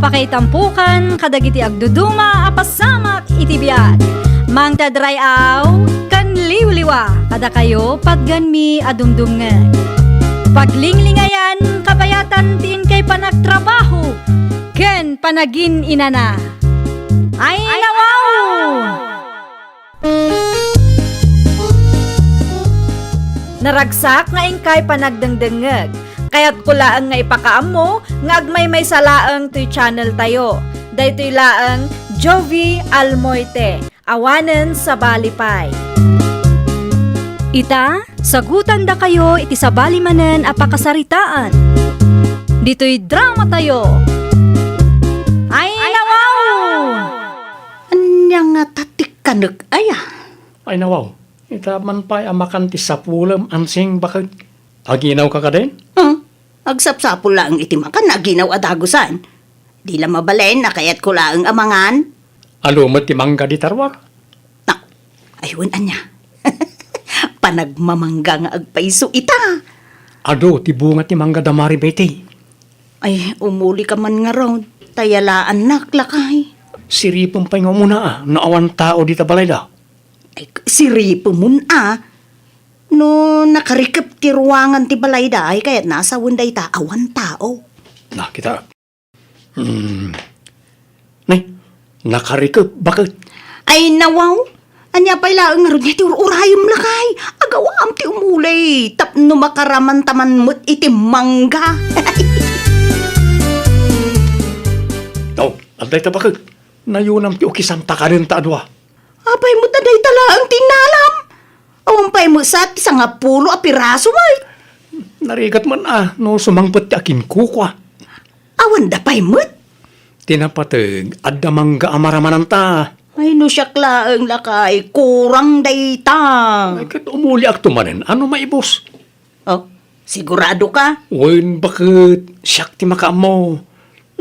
Apakaitampukan, kadagiti agduduma, apasamak itibiyat. Mang tadrayaw, kan liwliwa, kada kayo pagganmi adumdumngan. Paglinglingayan, kabayatan tiin kay panagtrabaho, ken panagin inana. Ay nawaw! Naragsak nga ingkay panagdengdengeg. Kaya't kulaang nga ipakaam mo, nga agmay salaang to'y channel tayo. Daytoy laang Jovi Almoite, awanen sa balipay. Ita, sagutan da kayo iti sa balimanen apakasaritaan. Dito'y drama tayo. Ay nawaw! Anya nga tatik kanag aya. Ay nawaw, itaman pa'y amakan ti sapulam ansing bakit aginaw ka din? Agsapsapo lang iti makan aginaw adagusan. Di la mabalen na kayat ko lang amangan. Alumot ti mangga di tarwar. Na, ayun anya. Panagmamangga nga agpaiso ita. Ado ti bunga ti mangga damari beti. Ay, umuli ka man nga ron. Tayalaan naklakay. Siripong pa'y nga muna naawan tao di tabalay da. Ay, siripo mun No, nakarikap ti ruangan ti balay da ay kaya't nasa wenday ta awan tao. Na, kita. Nay, nakarikap, bakit? Ay nawaw, anya pa'y laang nga ron ti urayom lakay. Agawam ti umulay, tapno makaraman taman mo't iti mangga. Oh, aday ta bakit? Nayunam ti ukisam ta ka rin ta adwa. Apay mo taday tala ang tinalam. Awampay mo sa ti nga pulo a piraso ay. Narigat man no sumangpot ti akin kukwa. Awan da pay mo't. Tinapatag, adda mangga amaramanan ta. Ay no siya klaang lakay, kurang dayta. Ay, kat umuli ak tumanin, ano maibos? Oh, sigurado ka? Wen, bakit? Siyak ti makaam mo.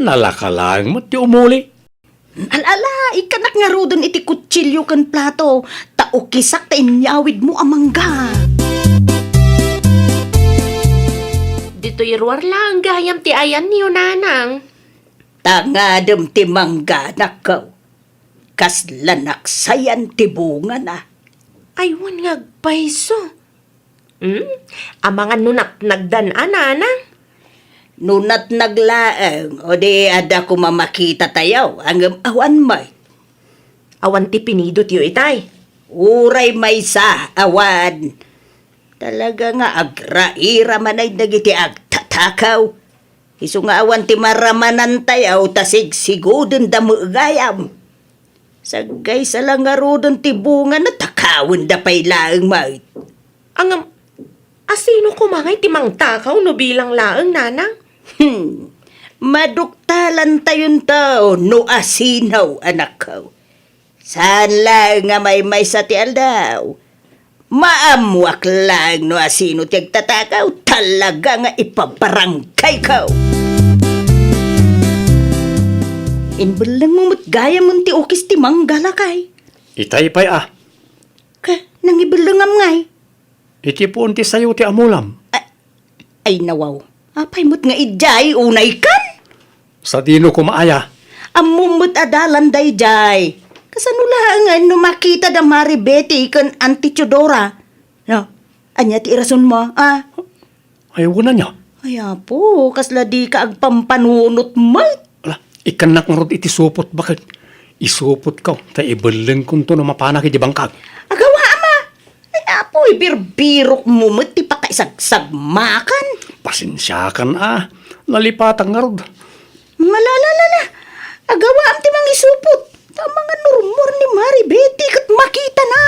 Nalaka lang mo ti umuli. Alala, ikanak nga rodon iti kutsilyo kan plato. Taukisak ta inyawid mo amangga. Dito irwar lang, gayam ti ayan niyo nanang. Tangadam ti mangga nakaw. Kaslanak sayan ti bunga na. Aywan nga agpaiso. Amangan nunak nagdan-an, nanang. Nunat naglaang, o di ada ko mamakita tayaw, ang awan may. Awan ti pinidot yu itay. Uray may sa awan. Talaga nga agraira man ay nagiti agtatakaw. Isu nga awan ti maramanan tayaw, tasig sigudon da mo gayam. Sagay sa lang nga rodon ti bunga na takawin da pay laang may. Ang asino kumangay ti mang takaw no bilang laang, nanang? Maduktalan tayon tao no asinaw anak ko. Saan lang nga may sa ti aldaw? Maamwak lang no asino ti agtatakaw, talaga nga ipabarangkay ko. Inbalang mo gaya mo ti ukis ti manggalakay. Itay pa'y Ka, nang ibalangam ngay. Iti po ti sayo ti amulam. Ay nawaw. Apay mo't nga idjay, unay kan? Sa dino ko maaya. Amumot adalan day jay. Kasanulangan no makita da Mari Betty kan Auntie Chodora. No, anya ti irason mo, Ayaw na niya. Ay po, kasla di ka agpampanunot may. Ala, ikanak nga rod iti supot, bakit? Isupot ka, ta ibalang kung to na mapanak iti bangkag. Agawa ama. Ay apo, ibirbirok mo mo ti pakaisagsagmakan. Pasensyakan nalipatang nga rod. Malalalala. Agawa am ti mang isupot. Tama nga nurmur ni Mari Betty kat makita na.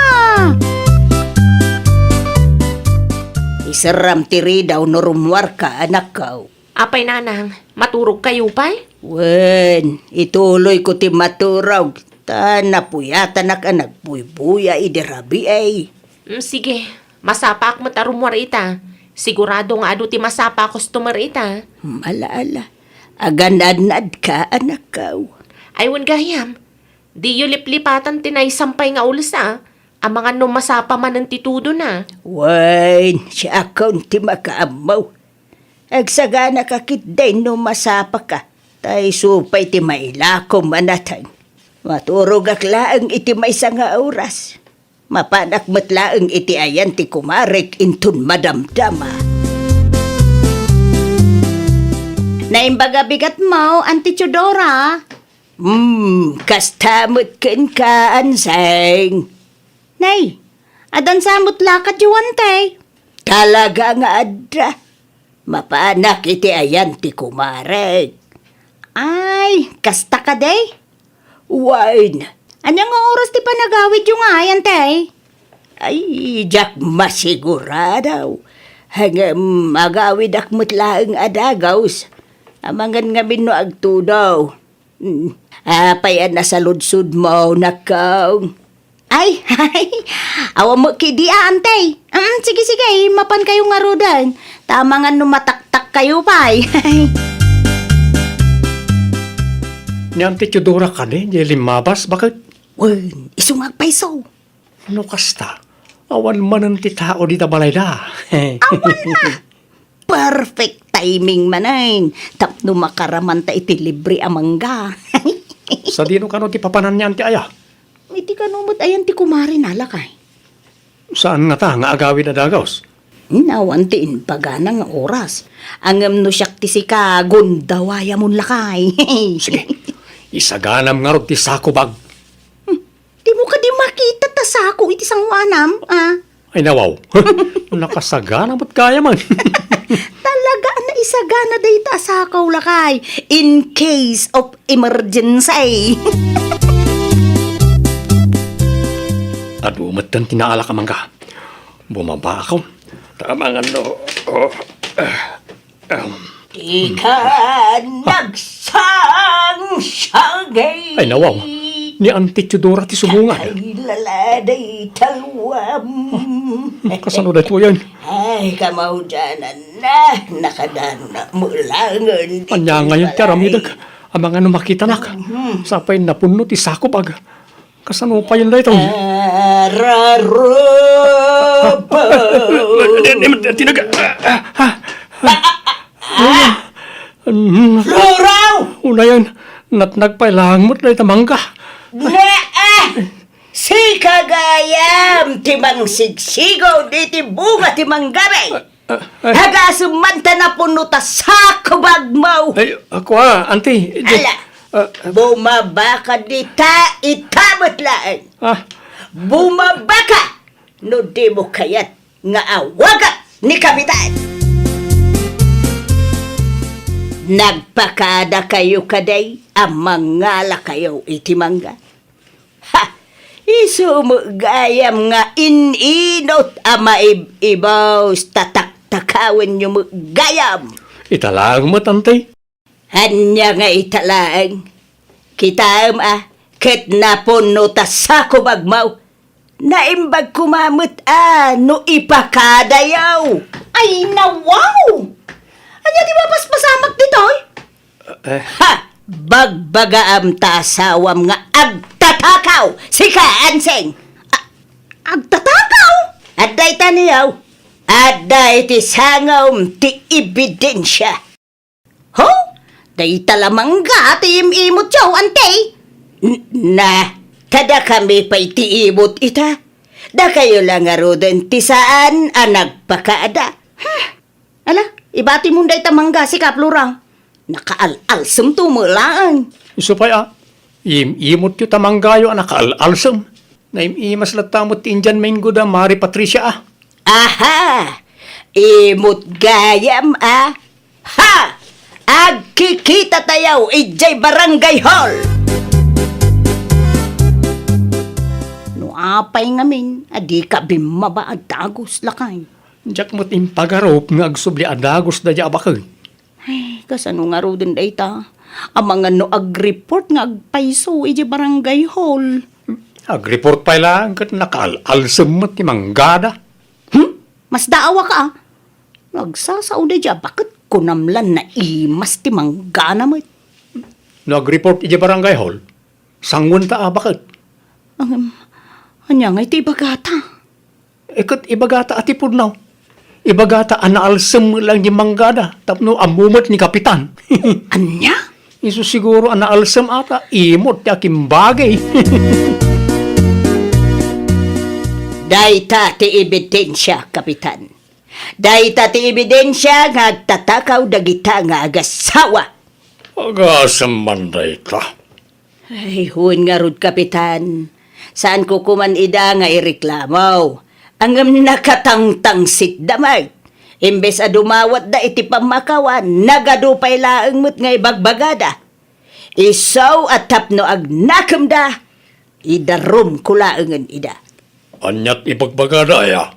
Isaram tiri daw nurumwar ka anak ko. Apay nanang, maturog kayo pa'y? Wen, ituloy ko ti maturog. Tanapuyatan anak buy-buya idirabi ay. Sige, masapak mo tarumwar ita. Sigurado nga ado ti masapa customer ita. Malaala, aganadnad ka anak ko. Aywan gayam, di yu liplipatan tinaysampay nga ulis ang mga no masapa man ang titudo na. Wen, siya akong ti makaamaw. Agsagana kakit day no masapa ka. Tay supay ti mailakom manatang. Maturog ak laang iti may nga oras. Mapanak matlaang iti ayan ti kumarek intun madamdama. Naimbaga bigat mo, Auntie Chodora. Kastamot ken ka, anseng. Nay, adan samot lakat yuwan, tay. Talaga nga adra. Mapanak iti ayan ti kumarek. Ay, kasta ka, day. Wine. Anyang nga oras ti panagawid yung ayan, tay? Ay, jak masiguradaw. Hanggang magawid ak mutlaang adagaws. Amangan nga bino agtudaw. Apayan na sa ludsud mo, nakaw. Ay, awa mo kidiaan, tay. Sige, mapan kayo nga rodan. Tama nga numataktak kayo, pay. Ni Auntie Chodora ka di limabas, bakit? Wen, isungag paiso. Ano kasta? Awan man ang titao di tabalay da. Perfect timing manain. Tapno makaraman ta iti libre amangga. Sa dino ka no ti papanan niya Auntie Aya? Iti kanumot ayan ti kumari nalakay. Saan nga ta nga agawin na dagaws? Nawantiin pagana nga oras. Angam no siyak ti si kagundawaya mon lakay. Sige, isaganam nga rod ti sakubag. Di mo ka di makita ta sako iti sangwanam, ah. Ay nawaw, nakasagana mo't kaya man. Talaga na isagana day ta sakaw lakay. In case of emergency. At umatan tinaala ka man ka. Bumaba ako. Tama nga no. Ika nagsang siyagay. Ay nawaw, ni Auntie Chodora ti sumungan. Ay laladay talwam. Kasano na ito yan? Ay kamaw dyanan na. Nakadano na mulangan. Anya ngayon ti aramidag. Ang mga makita nak. Sapay napuno ti sakubag. Kasano pa yun na ito? Tinaga. Luraw! Una yan, nagpailang mo't na itamangga. Si kagayam timang sigsigaw di ti bunga timang gabi. Hagasumanta na puno ta sa kubag mo. Ay, ako Auntie. Ala, bumaba ka di ta itabot laang. Bumaba ka! No di mo kayat nga awagat ni Kapitan. Nagpakada kayo kaday, amangala kayo itimangga. Ha! Isumugayam nga ininot ama ibaw tatak-takawin nyo gayam. Italang mo, Auntie. Hanya nga italaang. Kita ket napuno ta sa kubagmaw. Naimbag kumamot no ipakadayaw. Ay, nawaw! Anya di ba paspasamak dito? Ha! Bagbagaam ta asawam nga agtatakaw si Kaanseng. Agtatakaw? Aday taniyaw. Aday ti sangawm ti ebidensya. Ho? Day talamangga ti imimot yaw, ante. Kada kami pa'y tiibot ita. Da kayo lang aroden ti saan nagpakaada. Ala, ibati mo day tamangga si Kaplurang. Nakaalsam tumulaan. Iso pa imot yu tamanggayo anak al-alsam. Na imas latamot ti Indian Mango da Mari Patricia Aha! Imot gayam Ha! Agkikita tayaw ijay barangay hall! No apay ngamin, adi ka bimaba at dagos lakay. Diyak mo't impagarop nga agsubli adagos da dya abakag. Ay, kasano nga ro din day ta? Ang mga no ag-report nga agpaiso iji barangay hall. Ag-report pa lang kat nakal-alsam mo't ti manggada. Mas daawa ka ah. Nagsasao day dya, bakit kunamlan na imas ti manggana mo? Nag-report iji barangay hall. Sangun ta abakag. Anya nga iti bagata. Ikat ibagata ati purnaw. Ibagata anaalsam lang ni manggada. Tapno amumot ni kapitan. Anya? Isu siguro ang naalsam ata, imot ti aking bagay. Dayta ti ebidensya, Kapitan. Dayta ti ebidensya nga agtatakaw dagita nga agasawa. Agasam man dayta. Ay, huwin nga rod, Kapitan. Saan ko kuman ida nga ireklamaw? Angam nakatangtangsit damay. Imbes a dumawat da iti pamakawan, nagadupay laeng mo't nga ibagbagada. Isaw at tapno agnakam da, idarom ko laengan ida. Anyat ibagbagada ya.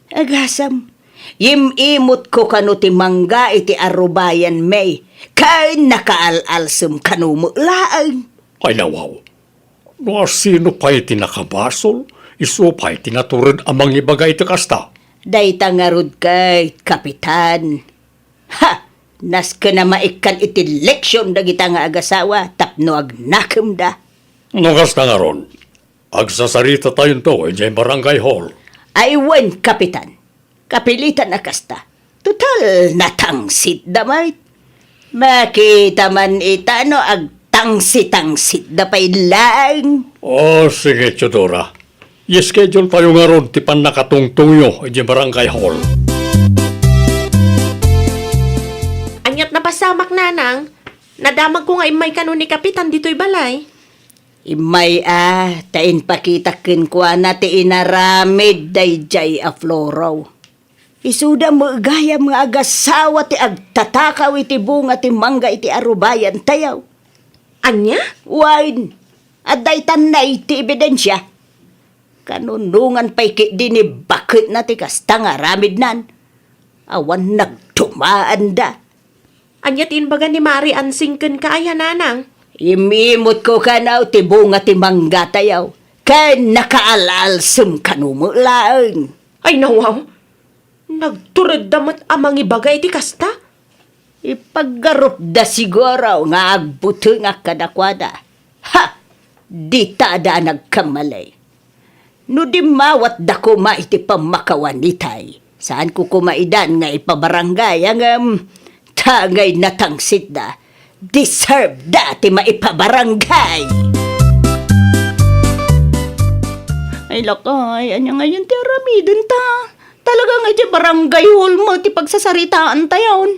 Agasam, imot ko kano ti mangga iti arubayan may, kay nakaalalsam kano mo laeng. Ay nawaw. No sino pa'y tinakabasol, iso pa'y tinaturod amang ibagay ti kasta. Dayta nga rod kay, Kapitan. Ha! Nas ka na maikan iti leksyon dagita nga agasawa, tapno agnakam da. No kasta nga ron. Agsasarita tayo to, dyan barangay hall. Aywan, Kapitan. Kapilitan na kasta. Total, natangsit damay. Makita man itano agtangsit-tangsit da pa'y lang. Oh, sige, Chodora. I-schedule tayo nga ron, tipan nakatungtungyo, dyan barangay hall. Anyat na pasamak, nanang. Nadamag ko nga imay kano ni Kapitan dito'y balay. Imay tain pakitakin ko na ti inaramid dayjay a floraw. Isuda mo gaya mga agasawa ti agtatakaw iti bunga ti mangga iti arubayan tayaw. Anya? Wine, at daytan na iti ebidensya. Kanunungan pa'y dini bakit na ti kasta nga ramid nan. Awan nagtumaan da. Anyat inbaga ni Mari ansingken kaya, nanang. Imimot ko kanaw ti bunga ti mangga tayaw. Kay nakaalalsam kanumo laeng. Ay nawaw. Nagturad damat amang ibagay ti kasta. Ipaggarup da siguro nga agbuto nga kadakwada. Ha! Di ta da nagkamalay. No di mawat da kuma iti pamakawan itay. Saan ko kumaidan nga ipabarangay ang tagay natangsit da. Deserve da ti maipabarangay. Ay lakay, anya ngayon ti aramidin ta. Talaga nga di barangay hall mo ti pagsasaritaan tayon.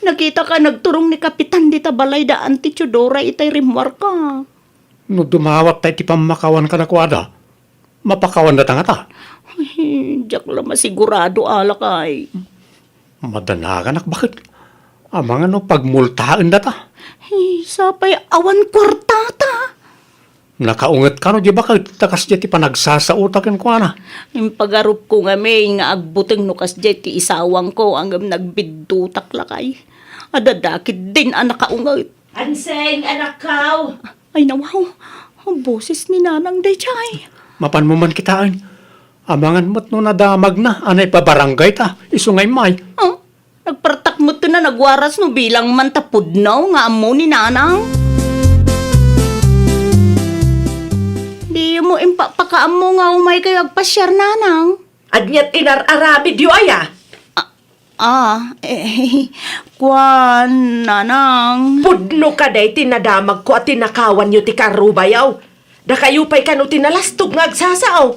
Nakita ka nagturong ni Kapitan di tabalay daan ti Chodora itay rimwar ka. No dumawat tayo ti pamakawan ka na kwada, mapakawan na tangata. Ay, diyak lang masigurado alakay. Madanagan bakit? Amang ano pagmultaan na ta. Ay, sapay awan kwartata. Nakaungat ka no, di ba kayo takas di ti panagsasautakin ko na? Yung pagarup ko nga may nga agbuteng nukas jet ti isawang ko ang nagbiddutak lakay. Adadakit din ang nakaungat. Anseng, anak kaw. Ay nawaw, ang boses ni Nanang Daychay. Mapan mo man kitaan. Amangan mo't no nadamag na, anay pa barangay ta, isungay may. Oh, nagpartak mo to na nagwaras no bilang mantapudnaw nga amo ni Nanang. Di mo impapakaam mo nga umay kayo agpasyar, Nanang. Anyat inararabid yu aya. Kwan, Nanang. Pudno ka day tinadamag ko at tinakawan yu ti karubayaw. Da kayo pa'y kano tinalastog nga agsasaaw.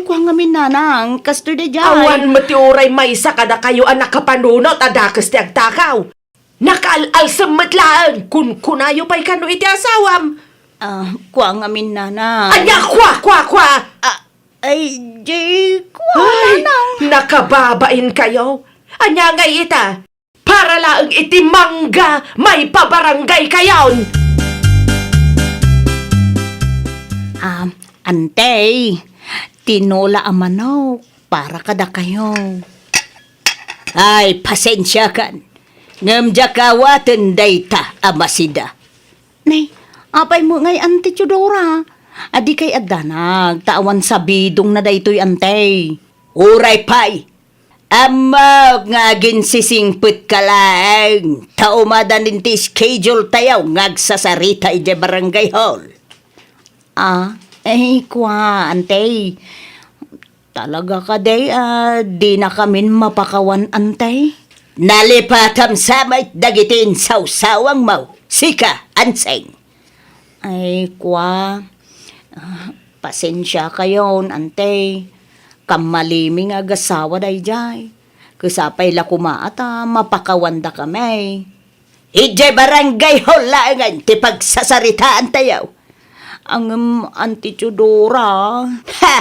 Kwan ngamin, Nanang. Kasto da dyan. Awan mo ti uray maysa kada kayo ang nakapanunot adakas ti agtakaw. Nakaalalsam matlaan kun kunayo pa'y kano iti asawam. Kwan ngamin, Nanang. Anya, kwa! Ay, Jay, kwan, Ay, Nanang. nakababain kayo. Anya ngay ita, para laang iti mangga may pabarangay kayon. Antay, tinola amanaw, para kada kayo. Ay, pasensya kan. Ngamdya kawatan dayta amasida. Nay, apay mo ngay Ante Chodora. Adi kay adanag, tawan sabidong na daytoy antay. Uray pay, amag nga ginsisingpit ka lang. Taumadan ti schedule tayaw ngagsasarita ije barangay hall. Kwa, antay. Talaga ka day, di na kami mapakawan, antay. Nalipatam samay dagitin sausawang mau. Sika, anseng. Ay, kwa. Pasensya kayo, ante. Kamaliming agasawa day jay. Kasapay la kumaata, mapakawanda kami. Ije barangay holangan ti pagsasaritaan tayo. Ang Auntie Chudora. Ha!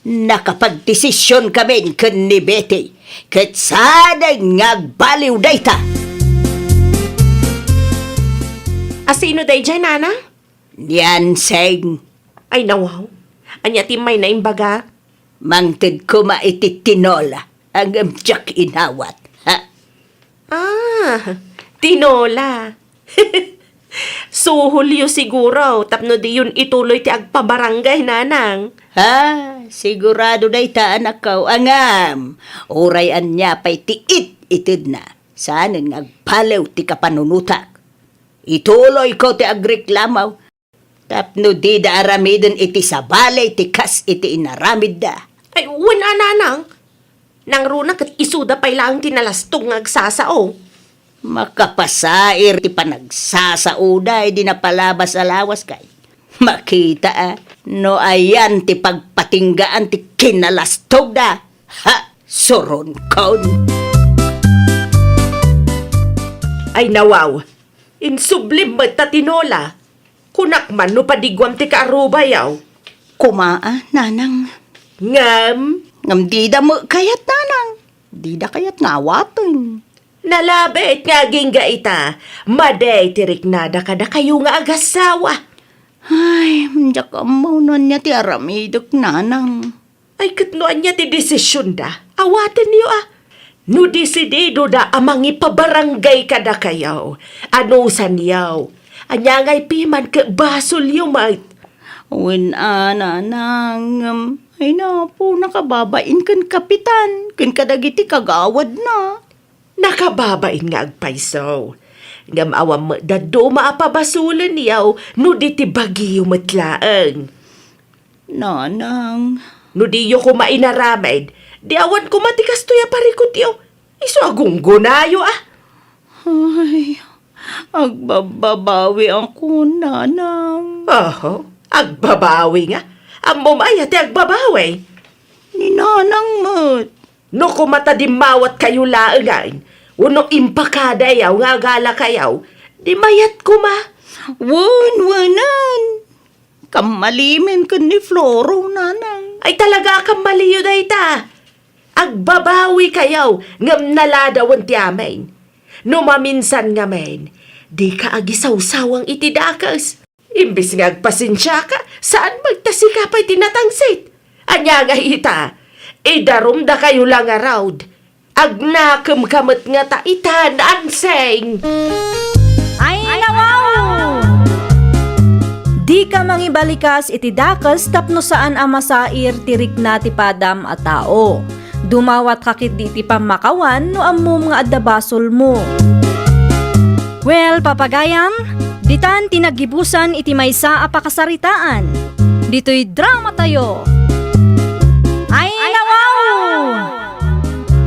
Nakapagdesisyon kami kun ni Betty. Kat sana ngagbaliw dayta. Asino day dyan, nana? Yan, seng. Ay, nawaw. Anya timay na imbaga. Mangtid ko maititinola ang amtsak inawat. Ha? Ah, tinola. Suhulyo siguro, tapno di yun ituloy ti agpabarangay, nanang. Ha? Sigurado dayta anak ko angam. Urayan niya pa'y tiit itid na. Saan ngagpalaw ti kapanunutak. Ituloy ko ti agreklamaw. Tapno di da aramidin iti sabalay ti kas iti inaramid da. Ay, wala, nanang. Nang runa kat isuda pa'y lang tinalastong agsasao. Makapasair ti panagsasauday di napalabas alawas kay. Makita no ayan ti pagpatinggaan ti kinalastog da. Ha, suron kon. Ay, nawaw. Insublim ba't ta tinola? Kunak man no padigwam ti kaarubayaw. Kumaa, nanang. Ngam, Ngam di da mo kayat, nanang. Di da kayat ngawatin. nalabit nga gingga ita. Maday tirik nada kada kayo nga agasawa. Ay, manjak amaw nun niya ti aramidok, nanang. Ay, katnoan niya ti desisyon da. Awatin niyo ah. No desidido da amang ipabarangay kada kayaw. Ano san yaw? Anya ngay piman ka basol yung mait. Uwin nanang. Ay na po, nakababain kan kapitan. Kan kadagiti kagawad na. Nakababain nga agpaysaw. Ngam awam mo dado maapabasulan niyaw no di ti bagyo matlaang. Nanang. No di yo kumainaramed, di awan ko matikas to ya parikot yo. Iso agong gunayo ah. Ay, agbababawi ako, nanang. Oho, agbabawi nga. Ang mumaya ti agbabawi. Ni nanang mo't. No kumata di mawat kayo laangain, uno impakada yaw nga gala kayaw, di mayat kuma. Wanan. Kamalimin ka ni Floro, nanang. Ay talaga kang maliyo day ta. Agbabawi kayaw, ngam naladawan ti amin. No maminsan nga men, di ka agisaw-sawang itidakas. Imbis nga agpasensya ka, saan magtasika pa'y tinatangsit? Anya nga ita, idarum da kayo lang around. Agnakam kamat nga ta itan anseng. Ay, nawaw! Di ka mangibalikas iti dakas tapno saan amasair tirik na ti padam a tao. Dumawat kakit di ti pamakawan no ammom nga addabasol mo. Well, papagayam, ditan tinagibusan iti maysa a pakasaritaan. Dito'y drama tayo. Ay, nawaw!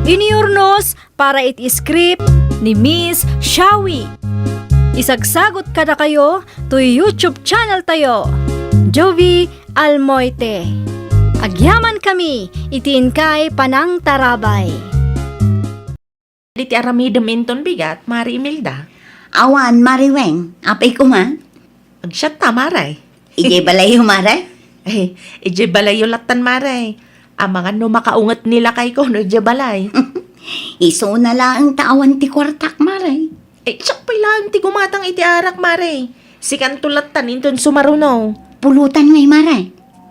Iniurnos para iti script ni Miss Shawi. Isagsagot kada kayo to YouTube channel tayo, Jovi Almoite. Agyaman kami, itiin kay Panang Tarabay. Diti aramidam inton bigat, Mari Imelda. Awan, Mariweng. Apay ko, ma. Agsyat ta, Maray. Ije balayo, Mare. Eh, ije balay ulatan, Maray. Amangan no makaungat nila kay ko, no ije balay. Iso na lang tawan ti kwartak, Mare. Eh, siyak pa'y lang ti gumatang iti arak, Maray. Sikan tulatan inton sumarunaw. Pulutan ngay, Mare.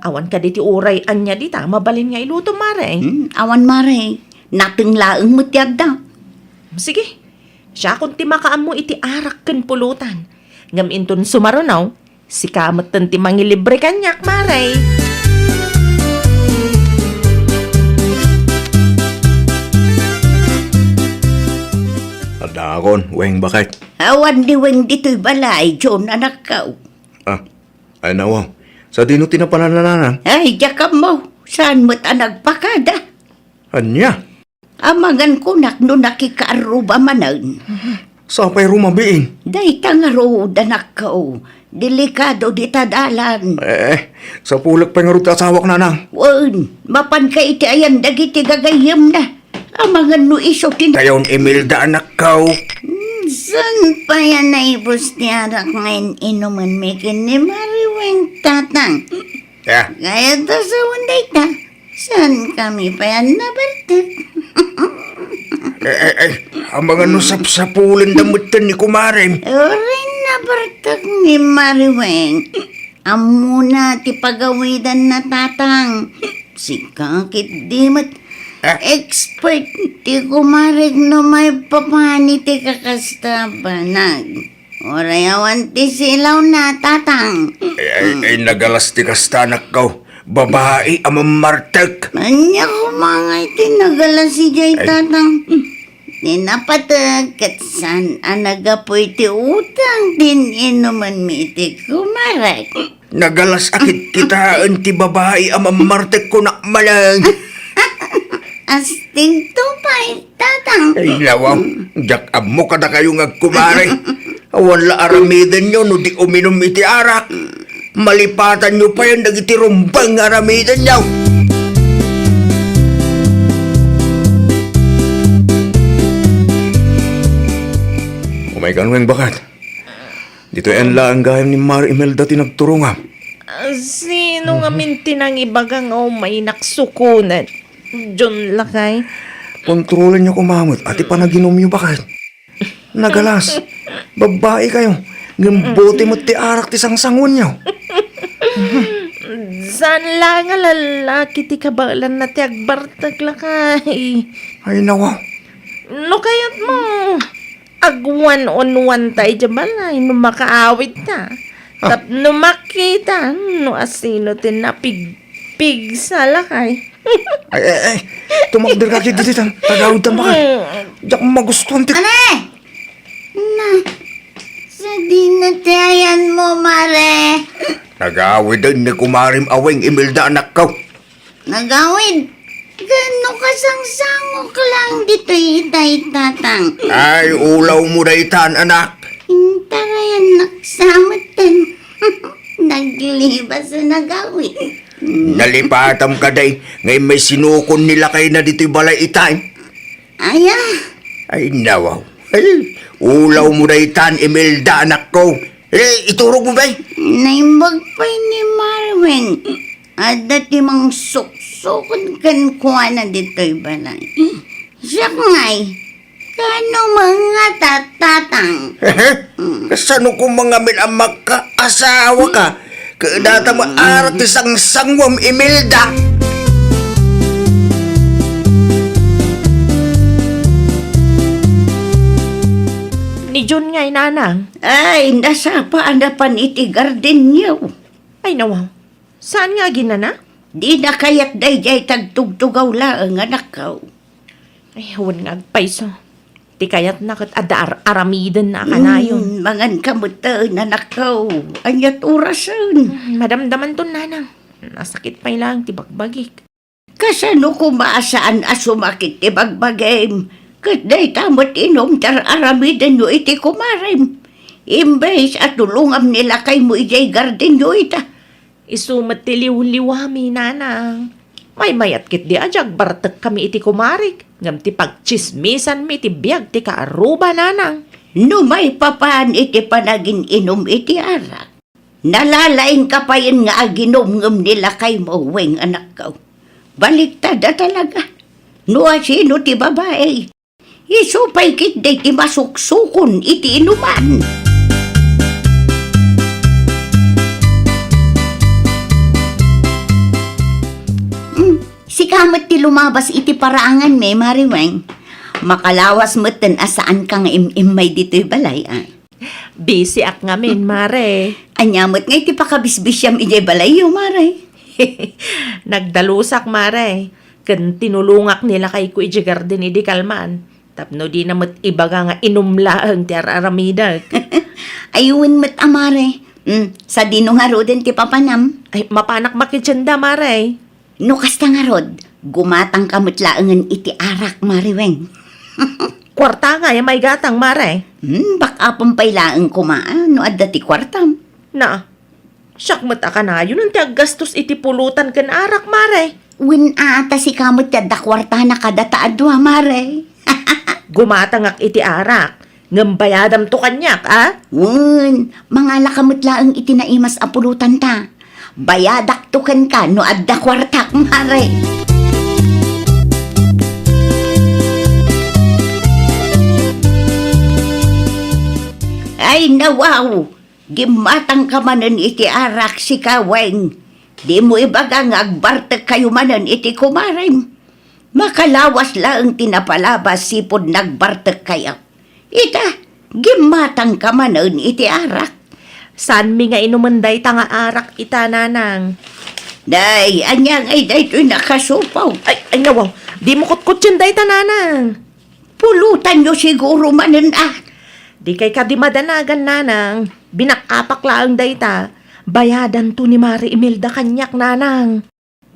Awan ka diti uray anya dita, mabalin nga iluto, Maray. Awan, Mare. Nating laeng mutyag da. Sige, siya kung ti makaam mo iti arak ken pulutan. Ngam inton sumarunaw, si kamot ti mangilibre kanyak, Maray. Adakon, weng bakit? Awan diweng dito'y balay, John, anak ka. Ah, ay nawaw. Sa dino tinapanananan? Ay, jakam mo. Saan mo't anag pakada? Anya? Amangan ko nak no nakikaaruba manan. Sa pa'y rumabiin? Day nga ro, danak ko. Delikado di tadalan. Sa pulag pa'y nga rin asawak na nang. Wan, mapan ka iti ayan dagiti gagayam na. Amangan no iso Tayon Imelda anak kau. San pa yan na ibus ni arak ngayon inuman mekin ni Mariweng tatang? Ya, Kaya to sa unday ta. San kami pa yan nabartag? ang mga nusap sa pulan damutan ni kumarem. Orin nabartag ni Mariweng. Amuna ti pagawidan na tatang. Si kakit di mat expert ti kumarig no may papani ti kakasta banag. Orayawan ti silaw na tatang. Ay nagalas ti kasta anak kau. Babae ang mamartag. Anya ko mga itinagala si Jay tatang. Ninapatag kat saan anagapoy ti utang din inuman mi ti kumarag. Nagalas akit kitaan ti babae ang mamartag ko na malang. Asting tupay tatang. Ay lawang, jak amo ka na kayo ngagkumare. Wala aramidan nyo no di uminom iti arak. Malipatan nyo pa yan nagiti rumbang aramidan nyo. Umay kanweng bakat. Dito yan lang gayam ni Mar Imelda tinagturunga. Sino nga minti ng ibagang may naksukunan? John lakay. Kontrolin nyo kumamot at ipanaginom nyo bakat. Nagalas. Babae kayo. Ngimbote mo ti arak ti sangsangon nyo. Saan lang nga lalaki ti kabalan na ti agbartag lakay? Ay nawaw. No kayat mo. Agwan on one tayo dyan balay. No makaawit na. Tap no makita. No asino tinapig sa lakay. Ay. Tumakder ka kiti dito. Tagawid ang bakat. Diyak magustuhan ti... Ane! Na, sa di na tiyayan mo, Mare. Nagawid din ni kumarim aweng Imelda anak ko. Nagawid. Gano kasangsangok lang dito itay tatang. Ay, ulaw mo na itan, anak. Intarayan naksamatan. Naglibas sa nagawid. Nalipatam ka day, ngay may sinukon nila kay na dito'y balay itan. Aya, Ay, nawaw. Ay, ulaw mo na itan, Imelda anak ko. Iturog mo ba? naimbag pa ni Marvin. At dati mang suksukon kan kuha na dito'y balay. Siya ngay, kano mga tatatang. Kasano kung mga min ang magkaasawa ka? Kadata mo arat isang sangwam, Imelda. Ni John nga'y nanang. Ay, nasa paanapan iti garden niyo. Ay nawaw. Saan nga ginana? Di na kayat dayjay tagtugtugaw laang anak ko. Ay, huwag nga agpaiso. Ti kayat na kat adar aramidan na kanayon. Mangan kamutaan anak ko. Anyat orasan. Madamdaman to nanang. Nasakit pa lang ti bagbagik. Kasano kumaasaan asumakit ti bagbagem. Kaday tamot inom tar aramidan nyo iti kumarim. Imbes at tulungam nila kay mo ijay garden nyo ita. Isumat ti liw-liwami nanang. May mayat kit di ajag bartek kami iti kumarik. Ngam ti pagchismisan mi ti biyag ti kaaruba nanang. No may papaan iti panagin inom iti arak. Nalalaing kapayan nga aginom ngam nila kay maweng anak ko. Baliktad na talaga. No asino ti babae. Isupay kit day ti masuksukon iti inuman. Si kamat ti lumabas iti paraangan me, Mariweng. Makalawas mo't asaan ka nga may dito'y balay, ay. Busy ak ngamin, mare. Anyamot nga iti pakabisbisyam ijay balay, yo, Mare. Nagdalusak, mare. Kan tinulungak nila kay ku iti garden idi kalman. Tapno di namat ibaga nga inumlaang ti araramidag. Ayuin mo't amare. Sa dino nga rodin ti papanam. Ay, mapanak makitsenda, mare. No kasta nga rod, Gumatang kamutlaangan iti arak, Mariweng. Kwarta nga, may gatang, Mare. Baka pampailaan kumaan, no adda ti kwartam. Na, siyak mata ka na, yun ang gastos iti pulutan kan arak, Mare. Win ata si kamot yadda kwarta na kadata adwa, Mare. Gumatangak iti arak. Ngambayadam to kanyak, ah? Mga lakamutlaang iti naimas apulutan ta. Bayadak tukan ka, no adda kwartak, Mare. Ay, nawaw! Gimatang ka manan iti arak si Kaweng. Di mo ibaga nga agbartek kayo manan iti kumarim. Makalawas lang tinapalabas sipod nagbartek kayo. Ita, gimatang ka manan iti arak. San mi nga inumanday tanga arak ita, Nanang? Day, anyang ay day to'y nakasupaw. Ay, nawaw. Di mo kutkut yun day ta, Nanang. Pulutan nyo siguro manan Di kay ka di madanagan, Nanang. Binakapak laang dayta. Bayadan to ni Mari Imelda kanyak, Nanang.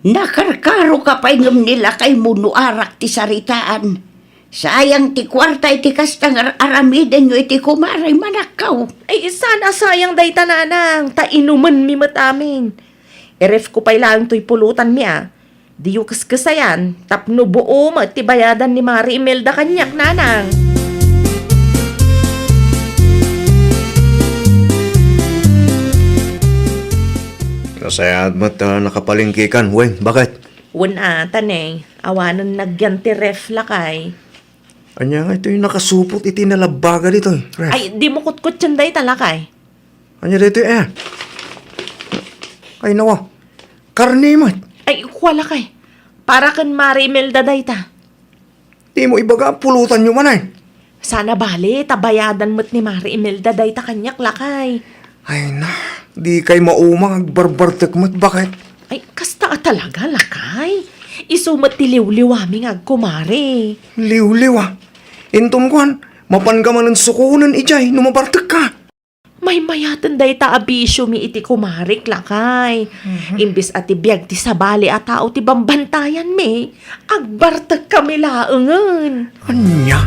Nakarkaro ka pa ingam nila kay muno arak ti saritaan. Sayang ti kwarta iti kastang aramiden nyo iti kumaray manakaw. Ay, sana sayang dayta, Nanang. Ta inuman mi amin. Eref ko pa ilang to'y pulutan mi, ah. Di yu kaskasayan. Tapno buo mo ti bayadan ni Mari Imelda kanyak, Nanang. Nasayad mo't nakapalingkikan, Weng. Bakit? Wala, tanay. Awanon nagyanti ref lakay. Anya nga ito yung nakasupot iti nalabaga dito. Ref. Ay, di mo kutkut yan day talakay. Anya dito Ay nawa. Karni mat. Ay, wala kay. Para kan Mari Imelda dayta. Di mo ibaga pulutan nyo manay. Sana bali, tabayadan mo't ni Mari Imelda dayta kanyak lakay. Ay na. Di kay maumang agbarbartek mo't. Bakit? Ay, kasta ka talaga lakay. Isumat ti liwliwaming agkumari. Liw-liw Intom kuhan. Mapan ka man ng sukunan ijay. Numabartek ka. May mayatan dayta abisyo mi iti kumarik lakay. Imbis ati biyag ti sabali at tao ti bambantayan mi. Agbartag kami laungan. Anya?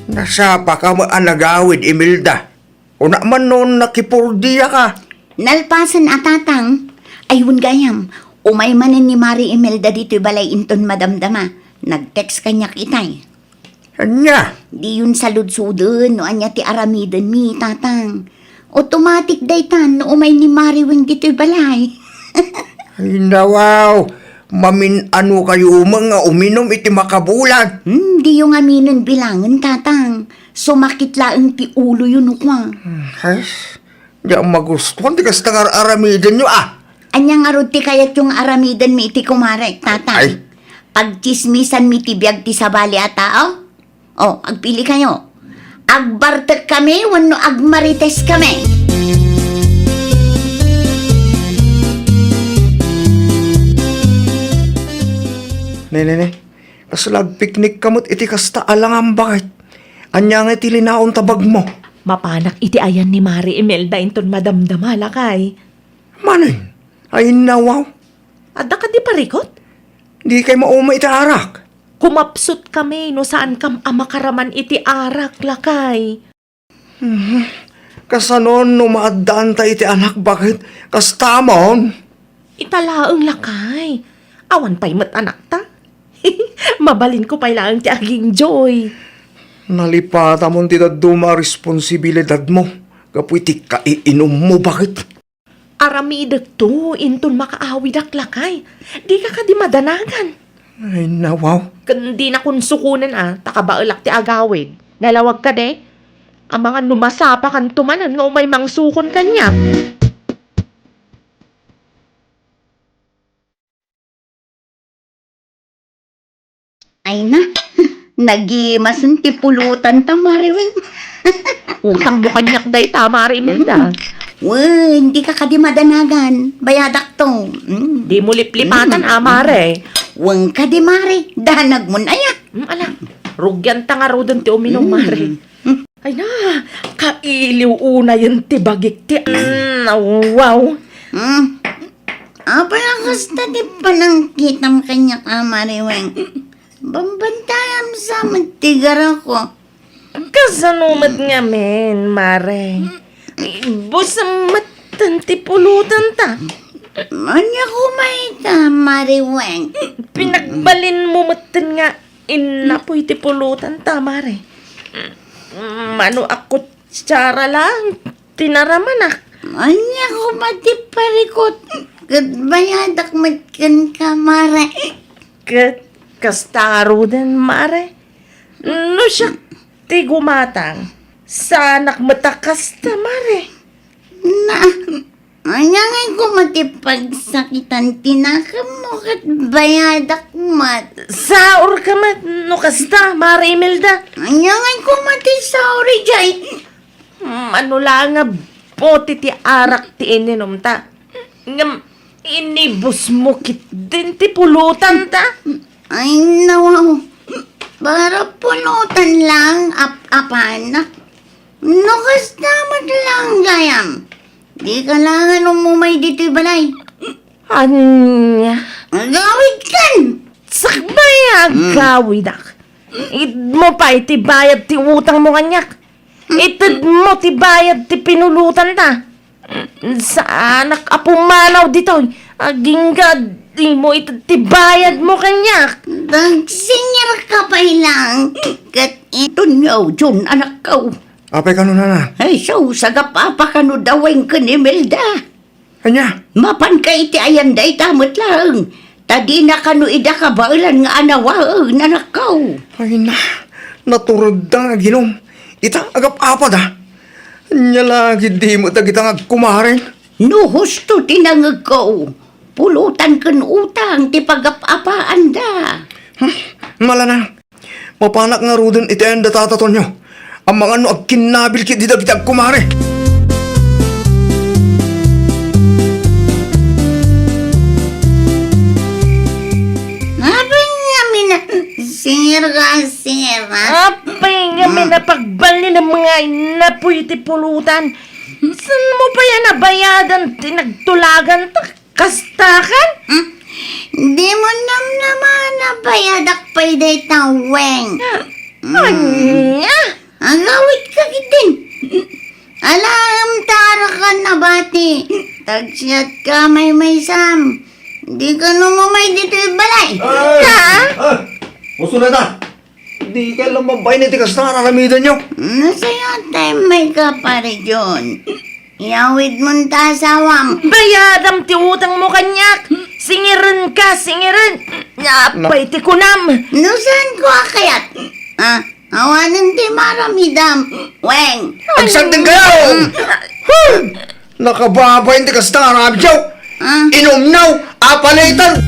Nasapa ka mo anagawid, Imelda. Una man noon nakipurdiya ka. Nalpasan atatang. Ayun gayam. Umay manin ni Mari Imelda dito'y balay inton madamdama. Nag-text kanyak itay. Anya? Di yun salud-sudun no anya ti aramiden mi, tatang. Automatic daytan no umay ni Mari Weng dito'y balay. Ay nawaw. Mamin-ano kayo mga uminom iti makabulan. Di yung aminin bilangan, tatang. Sumakit laang ti ulo yun ukwa. Ay, di ang magustuhan. Di kas aramidin nyo Anyang arod ti kayat yung aramiden mi iti kumarek, tatang. Ay. Pagchismisan mi ti biyag ti sabali a tao? O, agpili kayo. Agbartek kami, wano agmarites kami. Ne. Kasalag piknik kamot iti kasta alangan bakit? Anya nga iti linaon tabag mo. Mapanak iti ayan ni Mari Imelda inton madamdama lakay. Manay, ay nawaw. Adda ka di parikot? Di kay mauma iti arak. Kumapsut kami no saan kam amakaraman iti arak lakay. Kasanon no maadaan ta iti anak bakit? Kastamon. Italaang lakay. Awan pa'y mat anak ta. Mabalin ko pa'y lang ti aging joy. Nalipata mo ti daduma responsibilidad mo. Kapoy ti kaiinom mo bakit? Aramidag to, inton makaawidak lakay. Di ka di madanagan. Ay nawaw. Kundi na kun sukunan takabaulak ti agawid. Nalawag ka de. Ang mga numasapa kan tumanan nga umay mangsukon kanya. Ay na, nagimasan ti pulutan ta, Mari Weng. Utang mo kanyak day tama rin Imelda. Hindi ka di madanagan. Bayadak to. Di mo liplipatan amare. Weng ka di, Mari. Danag mo na ya. Ala, rugyan ta nga rodon ti uminom mare. Ay na, kailiw una yung tibagik ti wow. Apa lang kasta di palang kitam kanya ka, Mariweng. Bambantayam sa magtigar ako. Kasanumat nga men, mare. Busang matan ti pulutan ta. Anya kumaita, Mariweng. Pinagbalin mo matan nga inapoy ti pulutan ta, mare. Mano ako tsara lang, tinaramanak. Anya kumatiparikot. Kadbayadak matkan ka, Mare. Kastaro din, mare. No siya ti gumatang, sanak matakas ta, mare. Anya ngay kumatipagsakitan tinakam mo kadbayadak mat. Saur ka mat, no kasta, mare Imelda. Anya ngay kumatisauri jay. Ano lang nga, poti ti arak ti ininom ta. Ngam, inibus mo kit din ti pulutan ta. Ay, nawaw. Para pulutan lang, apan. Nukas naman lang, gayam. Di kailangan umumay dito'y balay. Anya, Gawid kan! sakbay agawid ak. It mo pa iti bayad ti utang mo kanyak. Itad mo ti bayad ti pinulutan ta. Sa anak apumanaw dito. Agingad, di mo itad ti bayad mo kanyak. Dagsinger ka pa ilang. Kat ito niyo, John, anak ko. Apay ka na. Ay, so, sagapapa ka no daweng ka ni Melda. Anya? Mapan ka iti ayan day tamot lang. Tadi na ka no ida ka bailan nga anawa, anak ko. Ay na, naturod da nga ginom. Ita agap-apad ha. Anya lagi di mo tagitang agkumarin. No, husto tinangag ko. Pulutan kan utang, ti pagapapaan da. Mala na. Mapanak nga rudin iti ang datataton nyo. Ang mga ano agkinabil kit di dagitang kumare. Abang nga mina, singer ka, ha? Apay nga may napagbali ng mga inapoy ti pulutan. Saan mo pa yan nabayadan tinagtulagan ta? Kastakan? Di mo naman nabayadak pa'y day taweng. Anya? Ang gawit ka kitin. Alam tara ka na bati. Tagsiyat ka may sam. Di ka numumay dito'y balay. Gusto na ta. Di ka lang mabay na tikas na karamidan nyo. Nasa'yo tayo may kapare, John. Iawid mong tasawam. Bayadam ti utang mo kanyak. Singiran ka, singiran. Apay ti kunam. Nusan ko akayat? Awanan ti maramidam. Weng. Agsagdang kayo! Nakababay na tikas na karamidan nyo. Inom now, apalitan!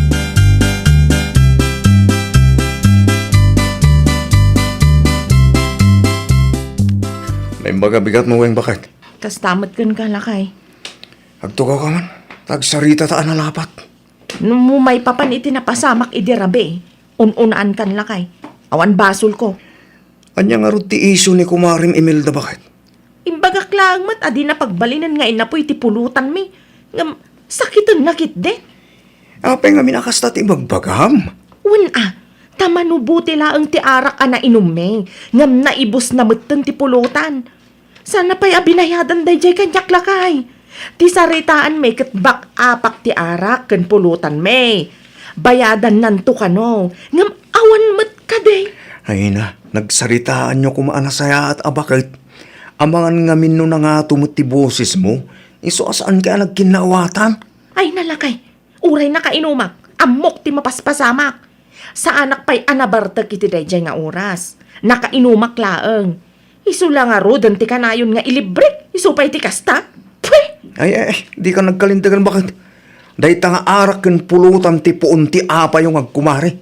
May magabigat mo, Weng, bakit? Kastamat kan ka lakay. Agtugaw ka man. Tagsarita taan na lapat. Nung mo may papan iti napasamak idirabe. Un-unaan kan lakay. Awan basol ko. Anya nga ro ti iso ni Kumarim Imelda, bakit? Imbagak lang mat adi na pagbalinan nga inapoy ti pulutan mi. Ngam, sakitan nakit de. Apay nga minakasta ti magbagam. Tamanubuti laang ti arak na inume. Ngam naibos na mutan ti pulutan. Sana pa'y abinayadan day jay kanyak lakay. Ti saritaan may katbak apak ti arak kan pulutan may. Bayadan nanto ka no. Ngam awan mat ka day. Ay na, nagsaritaan nyo kumaan na saya at abakit. Amangan nga minno na nga tumot ti boses mo. Iso asaan ka nagkinawatan? Ay nalakay. Uray na kainumak. Amok ti mapaspasamak. Sa anak pa'y anabartag iti day jay nga oras. Nakainumak laeng. Isu lang nga rodan ti kanayon nga ilibrik. Isu pa'y ti kasta. Pweh! Ay, di ka nagkalindagan bakit? Dahi ta nga arak ken pulutan ti puon ti apa yung agkumari.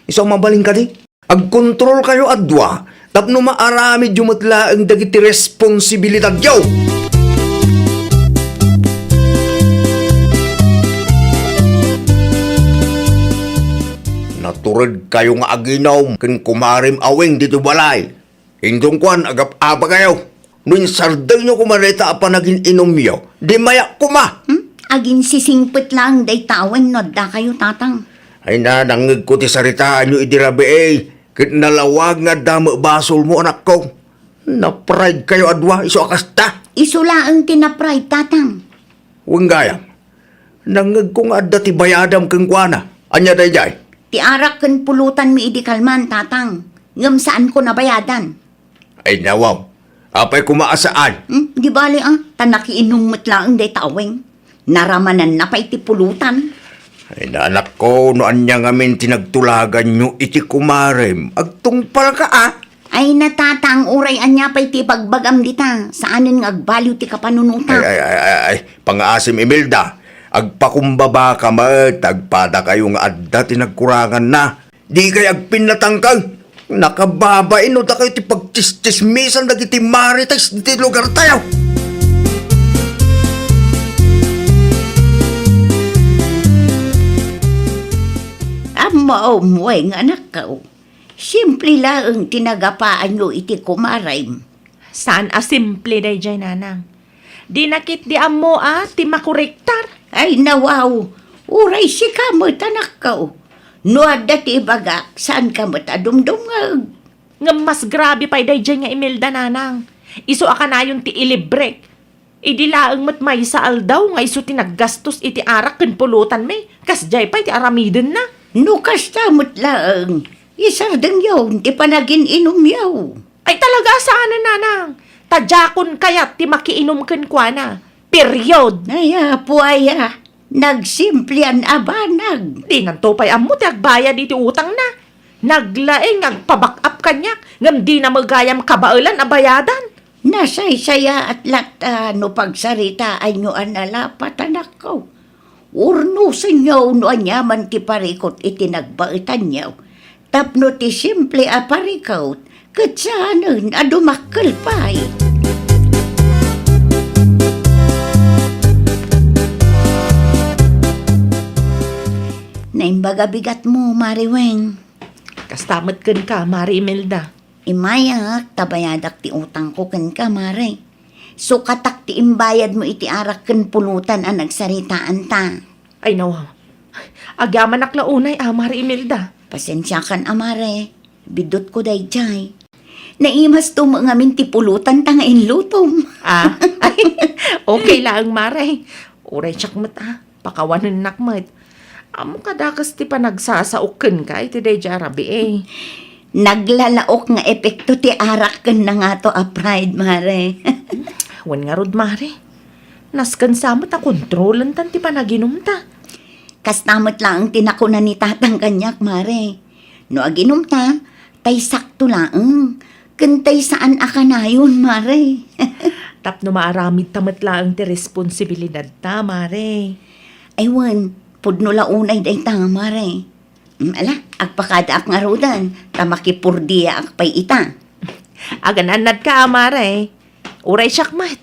Iso mabaling ka di? Agkontrol kayo adwa. Tapno maaramid yumatla ang dagiti responsibilidad yaw. Naturad kayo nga aginaw ken Kumarim Aweng dito balay. Indong kwan, agap-apa kayo. Nung sarday nyo kumarita apa naging inom yo, di maya kuma. Agin sisingpit lang day tawan no da kayo tatang. Ay na, nangig ko ti saritaan nyo idirabi Kit nalawag nga damo basol mo anak ko. Na-pride kayo adwa, iso akasta. Isula ang tinapray tatang. Huwag gayam. Nangig ko nga adda ti bayadam kang kwana. Anya day jay. Ti arak ken pulutan mi idi kalman tatang. Ngem saan ko nabayadan? Ay nawaw. Apay kumaasaan. Di bali tanaki inumot lang day taweng. Naramanan na pa iti pulutan. Ay na anak ko, noan niya ngamin tinagtulagan nyo iti kumarem. Agtungpal ka Ay natatang uray anya pa iti bagbagam dita. Saanin nga agbaliw ti kapanunuta. Ay, pang-asim Imelda. Agpakumbaba ka mat, agpada kayo nga adda tinagkurangan na. Di kay agpinatangkag. Nakababain no da kayo ti pagtistismisan dagiti marites di lugar tayo. Mao muweng anak ko. Simple lang tinagapaan nyo iti kumaray. Saan simple day jay nanang? Di nakit di amo ti makurektar. Ay nawaw, uray si kamot anak ko. No adda ti bagak, saan kamot adumdumag? Nga mas grabe pa day jay nga Imelda nanang. Iso aka na yung ti ilibrek. Idilaang mat may sa aldaw nga iso tinaggastos iti arak ken pulutan may. Kas jay pa iti aramiden na. No kastamot lang. Isardeng yun, ti panagin inom yaw. Ay talaga sana nanang. Tadjakon kayat ti makiinom ken kuana. Period. Aya, puaya. Nagsimplian abanag. Di nanto pa'y amo ti agbayad iti utang na. Naglaeng agpaback up kanyak. Ngam di na magayam kabailan abayadan. Nasaysaya at lata no pagsarita ay nyo analapat anak ko. Urno sa inyo no anyaman ti parikot itinagbaitan nyo. Tapno ti simple a parikot, katsanan adumakkel pa'y. Naimbaga bigat mo, Mariweng. Kastamat ken ka, Mari Imelda. Imayak, tabayadak ti utang ko ken ka, Mare. So katak ti imbayad mo iti arak ken pulutan ang nagsaritaan ta. Ay nawaw. Agaman aklaunay, Mari Imelda. Pasensya kan, Amare. Bidot ko day jay. Naimas to mga minti pulutan ta nga inlutom. Ay, okay lang, Mare. Uray tsakmat pakawanan nakmat. Amo kadakas ti pa nagsasaoken ka, iti day jarabi Naglalaok nga epekto ti arak ken na nga to a pride, Mare. Wan nga rod, Mare. Naskan samat a kontrolan tan ti panaginom ta. Kastamot lang tinakunan ni tatang kanyak, Mare. No aginom ta, tay sakto lang. Kentay saan aka na yun, Mare. Tapno maaramid tamat lang ti responsibilidad ta, Mare. Aywan, pudno launay day ta, Mare. Ala, agpakada ak nga rodan, tamakipurdiya ak pay ita. Agananad ka, Mare. Uray syakmat.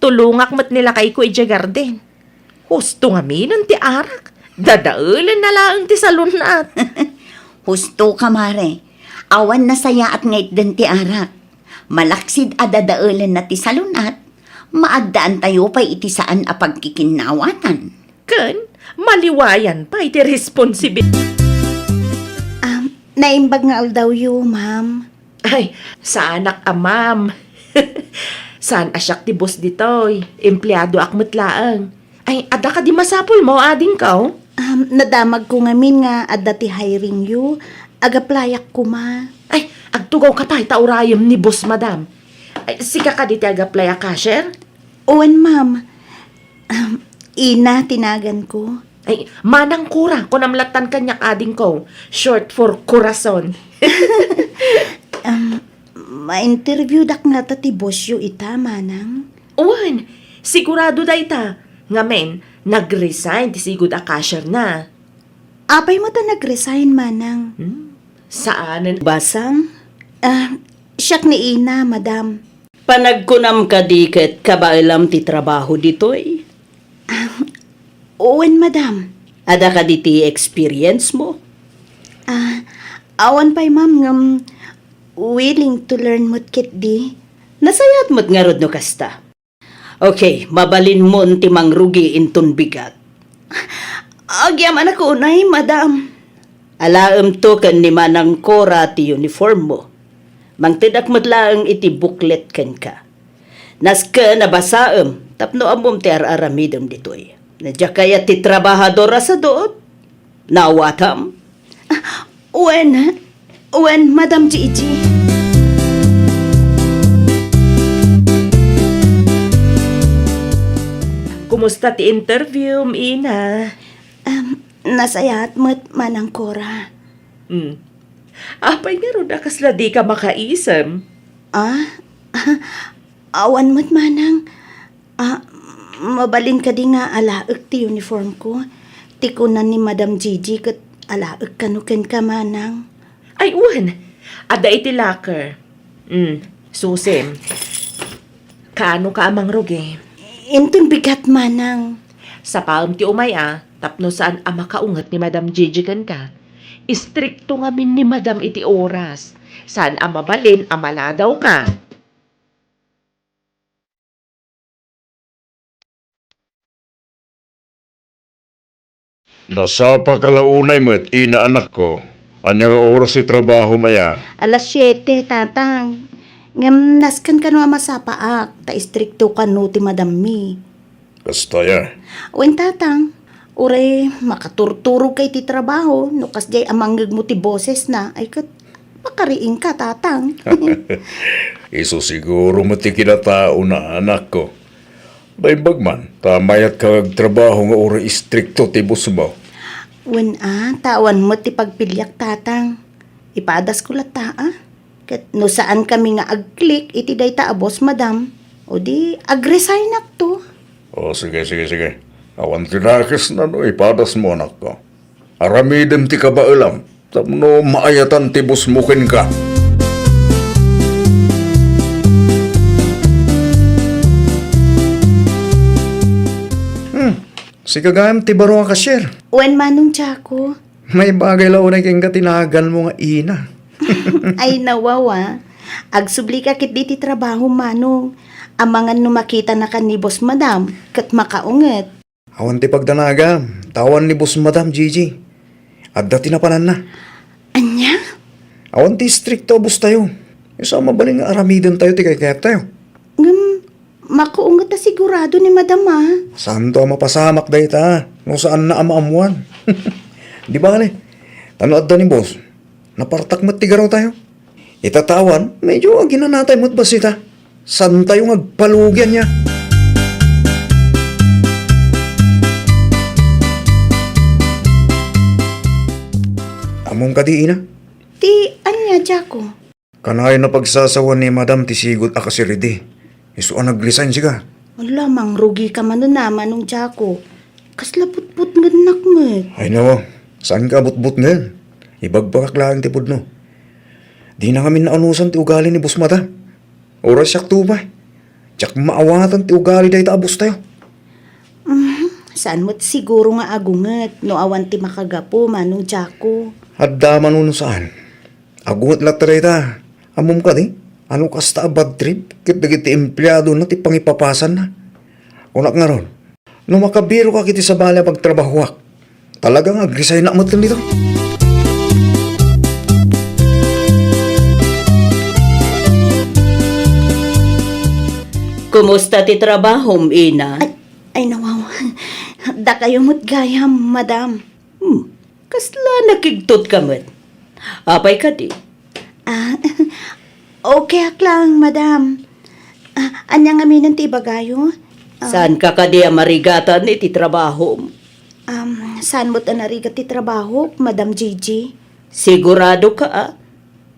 Tulungak mat nila kay Kuya Garden. Husto nga minon ti arak. Dadaulan na lang ti salunat. Husto ka, Mare. Awan na saya at ngait din ti arak. Malaksid adadaulan na ti salunat. Maagdaan tayo pa iti saan a pagkikinawatan. Ken, maliwayan pa iti responsibility. Naimbag nga aldaw yu, ma'am. Ay, sa anak ma'am. Saan asyak ti boss ditoy? Empleyado akmat laang. Ay, ada ka di masapul mo, ading ka. Nadamag ko ngamin nga adda ti hiring yu. Agaplayak ko, ma. Ay, agtugaw ka pa, taurayam ni boss, madam. Ay, sika ka di ti agaplaya cashier? Owen, ma'am. Ina, tinagan ko. Ay, manang kura, kunamlatan kanyak ading ko. Short for corazon. Ma-interview dak nga ta ti boss yu ita, manang. Uwan, sigurado da ita. Ngamen, nag-resign ti sigud a cashier na. Apay mo ta nag-resign, manang. Saanan? Basang? Siyak ni Ina, madam. Panagkunam ka diket kabailam ti trabaho ditoy. Owen, madam. Ada ka di ti experience mo. Awan pa'y, ma'am, ngam willing to learn mo't kit di. Nasayat mo't nga rod no kasta. Okay, mabalin mo ti mangrugi inton bigat. Agyaman ako unay, madam. Alaam to kan ni manang kora ti uniform mo. Mangtidak mo't laang iti booklet kan ka. Naska nabasaam, tapno amom ti araramidam ditoy. Nadya kaya ti trabahadora sa doot. Nawatam. When, Madam Gigi. Kumusta ti interview, Ina? Nasayat mo't manang Cora. Apay nga ron kasla di ka makaisem. Awan mo't manang. Mabalin ka di nga alaag ti uniform ko. Tikunan ni Madam Gigi kat alaag kanuken ka manang. Ay, uwan. Ada iti locker. Susim. Kaano ka amang rugi? Intun bigat manang. Sa paam ti umay tapno saan ang makaungat ni Madam Gigi kan ka. Istrikto nga min ni Madam iti oras. Saan ang mabalin, amala daw ka. Nasapa kalaunay mo't ina anak ko. Anya nga oras si trabaho maya. Alas 7, tatang. Ngam naskan ka no masapaak. Ta istrikto ka no ti Madam Mi. Kastaya. Wen tatang. Ure, makaturturo kay ti trabaho. No kasjay amanggag mo ti boses na. Ay kat, makariing ka tatang. Iso siguro mo ti kinatao na anak ko. Baybag man, tamayat kag trabaho nga ora istrikto ti bus mo. Wen tawan mo ti pagpilyak tatang. Ipadas ko lata Kat no saan kami nga agklik iti dayta abos madam. O di agresign ak to. O sige. Awan tinakas na no, ipadas mo anak ko. Aramidem ti kabailam, tapno maayatan ti bus mo ken ka. Si kagayam ti baro ang kasyer. Wen manong Jaco. May bagay launay keng katinagan mo nga ina. Ay nawawa. Agsubli ka kit di ti trabaho manong. Amangan no makita na kanibos madam. Kat makaunget. Awan ti pagdanaga, tawan ni Boss Madam Gigi. At dati na panan na. Anya? Awan ti stricto bus tayo. Isa mabaling nga aramidan tayo ti kaya tayo. Makuunget na sigurado ni madam Saan to mapasamak dahi ta? No saan na amaamuan? Di ba ni? Tanood da ni boss. Napartak mat tigaraw tayo. Itatawan, medyo ginanatay mo't basita. Saan tayo agpalugyan niya? Among kadiina? Ti anya Jaco. Kanay na pagsasawa ni Madam ti sigot akasiridi. Isu ang naglisan siya. Wala mang rugi ka man nun naman nung Jaco. Kaslapot-put nganak mo. Ay nawa, saan ka butbut ngayon? Ibagbakak lang tipod no. Di na kami naunusan ti ugali ni Boss Mata. Oras siyak tubay. Tiyak maawatan ti ugali dahi taabos tayo. Saan mo't siguro nga agunget no awan ti makagapo manong Jaco. Hadda man uno saan. Agungat lataray ta. Amom ka di. Ano kasta bad trip? Kit dagiti empleyado na ti pangipapasan na. Unak nga ron. No makabiro ka kiti sa bala pagtrabahuak. Talagang agrisay na amat nito. Kumusta ti trabaho, ina? Ay nawaw. Da kayo mo't gayam, madam. Kasla nakigtot ka mo't. Apay ka di. Okay ak lang, madam. Anya nga minan ti ibagayo? Saan ka kadi marigatan iti trabaho? Saan mo't anarigat ti trabaho, Madam Gigi? Sigurado ka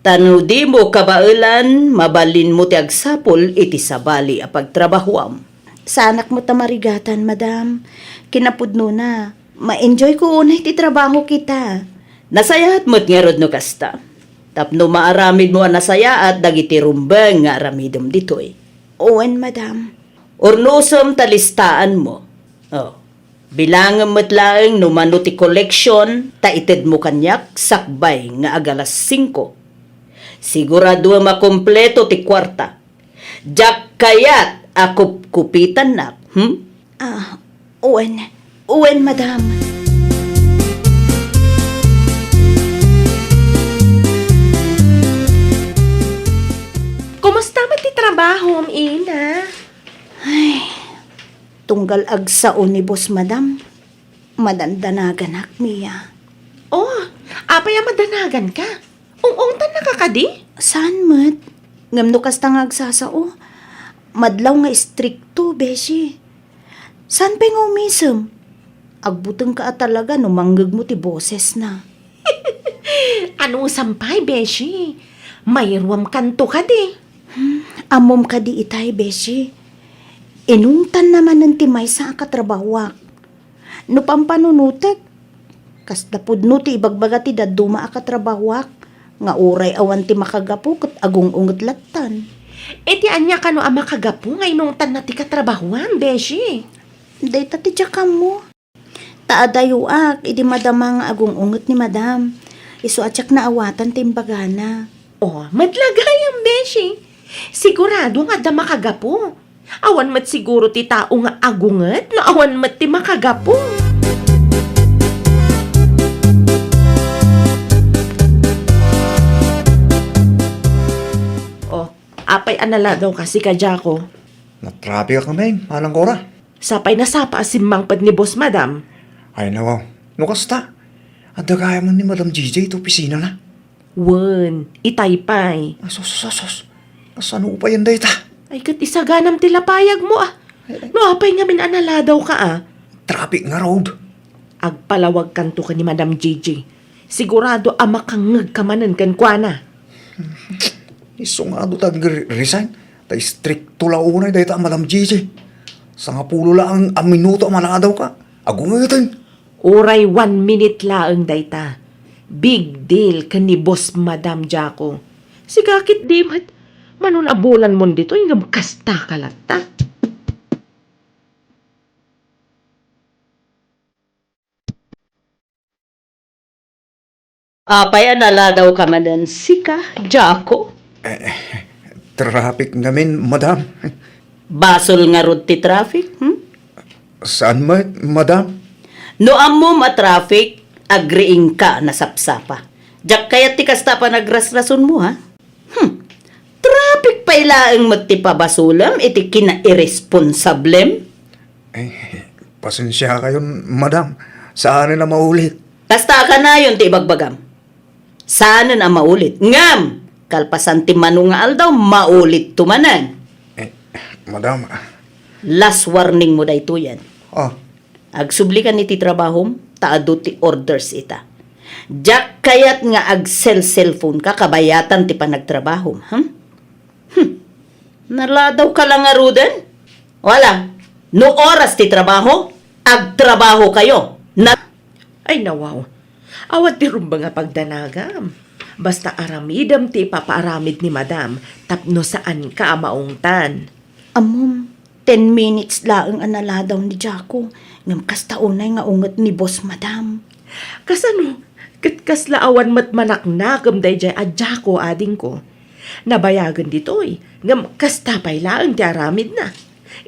Tano di mo kabailan, mabalin mo ti agsapol iti sabali a pagtrabahoam. Sanak mo tamarigatan, madam. Kinapudno na. Ma-enjoy ko unay ti trabaho kita. Nasayaat mo't nga rod no kasta. Tapno maaramid mo nasayaat dagiti rumbeng nga aramidom ditoy. Owen, madam. Ornosam talistaan mo. Bilangan mo't laeng no mano ti collection, taited mo kanyak sakbay nga agalas 5. Sigurado makompleto ti kwarta. Jak kayat ako kupitan na. Uwen, madam. Kumusta man ti trabaho, ina? Tunggal agsaon ni boss, madam. Madandanagan Miya. Oh, apay madanagan ka. Ungungtan na ka kadi? Saan mat? Ngam no kas tang agsasao. Madlaw nga istrikto, beshi. San pa nga umisem? Agbuteng ka talaga no manggag mo ti boses na. Ano sampay, beshi? Mayroam kanto ka di. Amom ka di itay, beshi. Inungtan naman ng timay sa akatrabawak. No pampanunutek. Kas napud no ti ibagbaga ti daduma akatrabawak. Nga uray awan ti makagapu kat agong unget latan. E ti anya ka no ama kagapu nga inungtan na ti katrabahuan, beshi. Dayta ti tiyakam mo. Taadayuak, idi madama nga agong unget ni madam. Isu atyak na awatan timbagana. Oh, madlagayang, beshi. Sigurado nga da makagapu. Awan mat siguro ti tao nga agunget, no awan mat ti makagapu. Oh, apay anala daw kasi ka, Jaco. Natrapik ka kami, manang kora. Sapay na sapa asimmangpad ni boss, madam. Ay nawaw, nukasta. At dagaya mo ni Madam GJ ito opisina na. Wen, itaypay. Sos. Kasano pa yan dayta? Ay kat isaganam tilapayag mo ah. No apay nga min anala daw ka ah. Traffic nga road. Agpalawag kanto ka ni Madam JJ. Sigurado amakangag kamanan kan kwa na. Iso nga do tag resign. Ta stricto launay dayta Madam GJ. Sa nga pulo lang ang minuto manadaw ka. Agungitin. Uray 1 minute laeng dayta. Big deal ka ni boss Madam Jaco. Sigakit di mat. Manunabulan mo dito yung kasta kalata. Apay anala daw ka manan sika, Jaco. Traffic ngamin, Madam. Basol nga rod ti traffic. Saan Madam? No amo ma-traffic, agriing ka na sapsapa. Jak kaya ti kasta pa nagrasrason mo, ha? Traffic pa ilaang magtipabasulam, iti kina-irresponsablem. Pasensya kayo, Madam. Saan na maulit? Kasta ka na yun ti ibagbagam. Saan na maulit? Ngam! Kalpasan ti manong nga aldaw, maulit tumanan. Madam. Last warning mo da ito yan. Ah, Agsubli ka ni ti trabahom, taado ti orders ita. Jak kayat nga cellphone ka, kabayatan ti panagtrabahom. Narladaw ka lang nga ruden? Wala. No oras ti trabaho, agtrabaho kayo. Ay nawaw. Awat ti rumba nga pagdanagam. Basta aramidam ti papaaramid ni madam, tapno saan ka maungtan. Amom, 10 minutes laeng anala daw ni Jaco. Ngam kasta unay nga unget ni boss, madam. Kasano, katkas laawan mat manaknagam day jay adya ko ading ko. Nabayagan ditoy, ngam kastapay laang ti aramid na.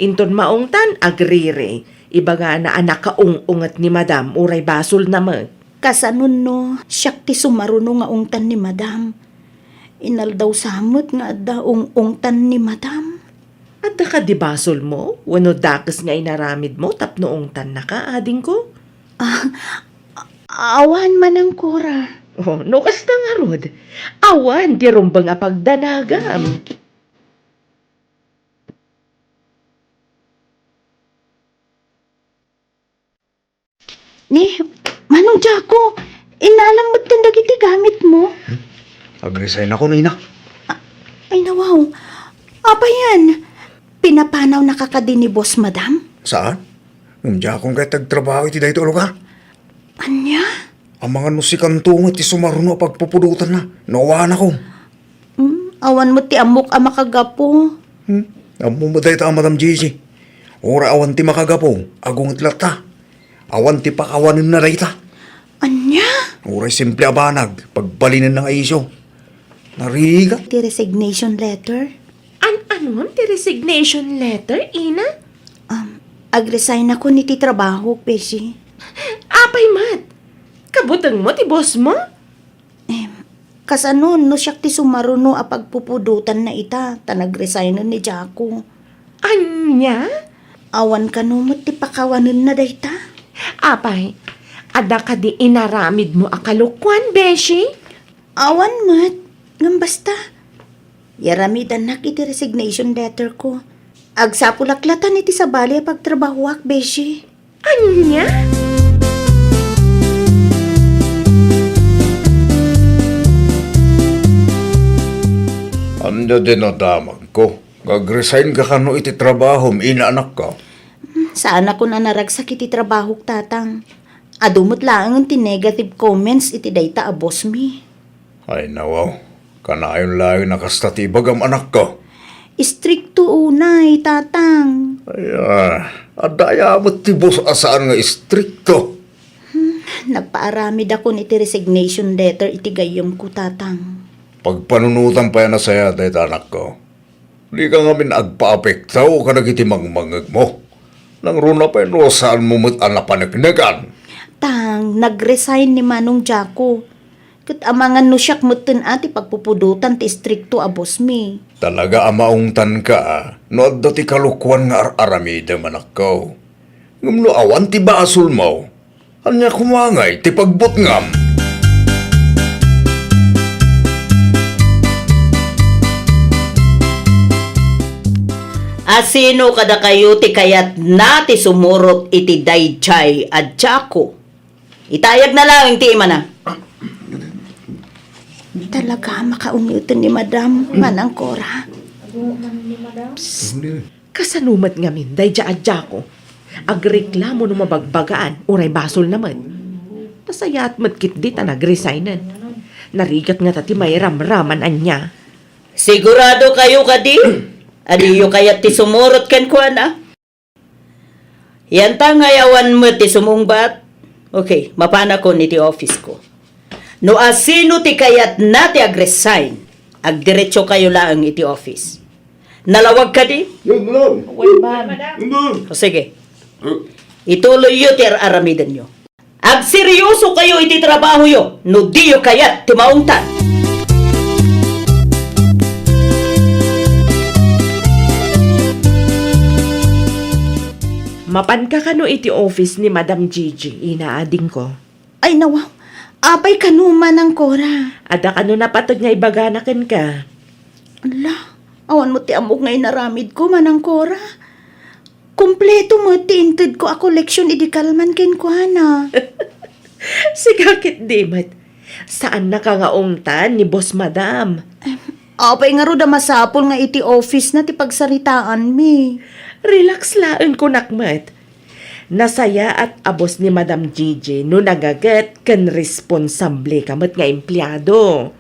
Inton maungtan, agrire. Ibaga na anak kaung-ungat ni madam, uray basol na mag. Kasanon no, siyak ti sumaruno nga ungtan ni madam. Inal daw samot nga adda ungtan ni madam. Adda ka di basol mo? Wano dakas nga inaramid mo, tapno ungtan na ka, ading ko? Awan man ang kura. Oh, no kasta nga rod. Awan, di rumba nga pagdanagam. Ni, Manong Jaco, inalang mo tindagiti gamit mo.Ag-resign ako, Nina. Ay nawaw, apa yan? Pinapanaw nakakadin ni boss, madam? Saan? Umdiya akong kaya tagtrabaho iti dahito lugar. Anya? Ang mga nusikantungan ti sumaruno pagpupudutan na. Nawahan ako. Awan mo ti amok ang makagapo. Amo mo dahito ang Madam Gigi. Ora awan ti makagapo. Agong itlata. Awan ti pakawanin na dahita. Anya? Oray simple abanag. Pagbalinin ng aisyo. Nariga? Ti resignation letter. Ano ti resignation letter, Ina? Ag-resign ako ni ti trabaho, Beshi. Apay mat. Kabutang mo ti boss mo? Kasano, no siyak ti sumaruno a pagpupudutan na ita, ta nag-resign ni Jaco. Anya? Awan ka no mo ti pakawanan na dayta. Apay, ada ka di inaramid mo akalukwan, Beshi? Awan mat, ngam basta. Yaramidan nak iti resignation letter ko. Agsapulaklatan iti sabali a pagtrabahuak, Beshi. Anya? Anda din nadamag ko. Gag-resign ka kano iti trabaho, inaanak ka. Saan ako na naragsak iti trabahok, tatang. Adumot lang ti negative comments iti dayta a boss mi. Ay nawaw, kanayon layo nakastatibag ang anak ka. Istrikto unay, tatang. Ay, adaya mo tibos asaan nga istrikto. Nagpaaramid ako ni iti resignation letter iti gayom ko, tatang. Pagpanunutan pa yan na saya dahil anak ko. Di ka nga min agpa-apektaw ka nagitimang-mangag mo. Nang runa pa yun, saan mo mo't anapanagnagan? Tang, nag-resign ni Manong Jaco. Kat amangan no siyak mutin ati pagpupudutan ti istrikto a boss mi. Talaga amaungtan ka, no at dati kalukwan nga aramida manak ko. Ngumno awan ti basol mo. Anya kumangay ti pagbutngam. Asino kada kayo ti kayat na ti sumurot iti dayjay at Jaco? Itayag na lang ti ima na. Talaga makaungitan ni Madam Manang Cora. Kasanumat nga min, day dya ko. Agreklamo no mabagbagaan, uray basol naman. Nasayat matkit di ta nagresignan. Narigat nga tati may ramraman anya. Sigurado kayo kadi? Adiyo kayat ti sumurot ken kuana? Yan ta ngayawan mo ti sumungbat. Okay, mapana ko ni ti office ko. No asino ti kayat na ti agresign, agdiretso kayo lang iti office. Nalawag ka di? O sige. Ituloy yo ti aramidan nyo. Agseryoso kayo iti trabaho yo, no diyo kayat ti maungtan. Mapan ka kano iti office ni Madam Gigi, inaading ko. Ay nawaw, apay kanuman ang Cora. Ada kano napatod nga ibaganakan ka. Ala, awan mo ti amok ngay naramid ko Manang Cora. Kompleto mo ti inted ko a collection idikalman ken kuana. Sigakit di mat. Saan na ka nga ungtan ni Boss Madam? Apay nga ro da masapol nga iti office na ti pagsaritaan mi. Relax laan ko nakmat. Nasaya at abos ni Madam Gigi no nagagat kan responsable kamat nga empleyado.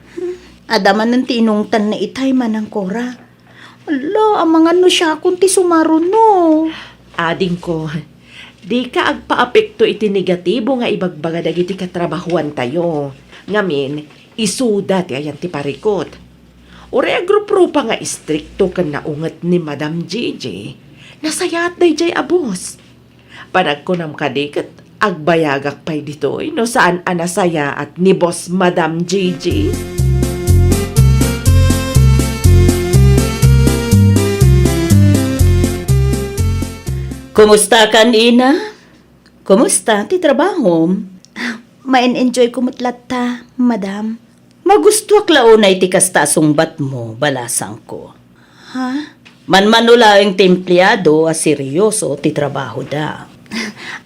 Adaman ng tinungtan na itay Manang Cora. Ala, amangan no siya kung ti sumaron no. Ading ko, di ka agpa-apekto iti negatibo nga ibagbaga dagiti katrabahuan tayo. Ngamin, isuda ti ayan ti parikot. Ure agrup pa nga istrikto kan naungat ni Madam Gigi. Nasayat day jay abos. Panagkunam kadikat, agbayagak pa'y ditoy no saan anasaya at ni Boss Madam Gigi. Kumusta ka, Ina? Kumusta ti trabaho? Main-enjoy ko mutlat ta, Madam. Magustuak launay ti kastasungbat mo, balasang ko. Ha? Manmanula ang templeyado a seryoso ti trabaho da.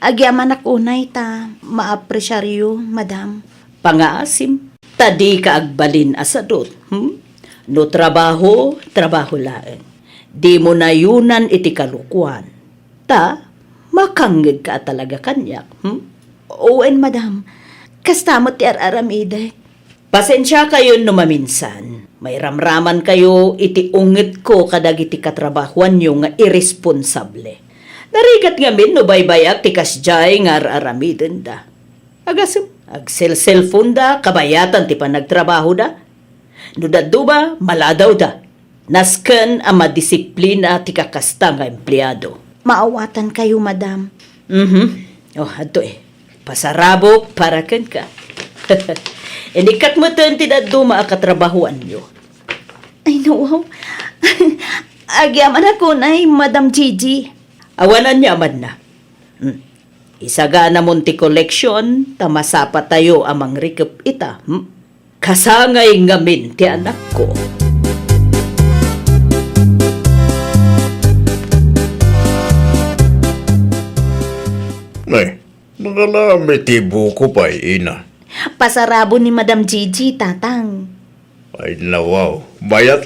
Agyaman ak unay ta, maapresyaryo, Madam. Pangaasim, tadi ka agbalin asadot. No trabaho, trabaho laeng. Di mo na yunan iti kalukuan. Ta, makanggig ka talaga kanyak. Owen, Madam. Kastamot ti araramide. Pasensya kayo no maminsan. May ramraman kayo iti ungit ko kadag iti katrabahuan nyo nga irresponsable. Narigat nga min no baybayak ti kasjay nga aramiden da. Agasem, agsel-cellphone da, kabayatan ti panagtrabaho da. No daduma, maladaw da. Nasken ang madisiplina ti kakasta nga empleyado. Maawatan kayo, madam. Oh, ato pasarabok para ken ka. Inikat mo ten ti daduma a katrabahuan nyo. Ay, no. Agyaman ako na, Madam Gigi. Awanan niya man na. Isaga na munti collection, tamasapa tayo amang rikip ita. Kasangay ngamin ti anak ko. Nay, nangalami ti buko pa ina. Pasarabo ni Madam Gigi, tatang. Ay nawaw, bayat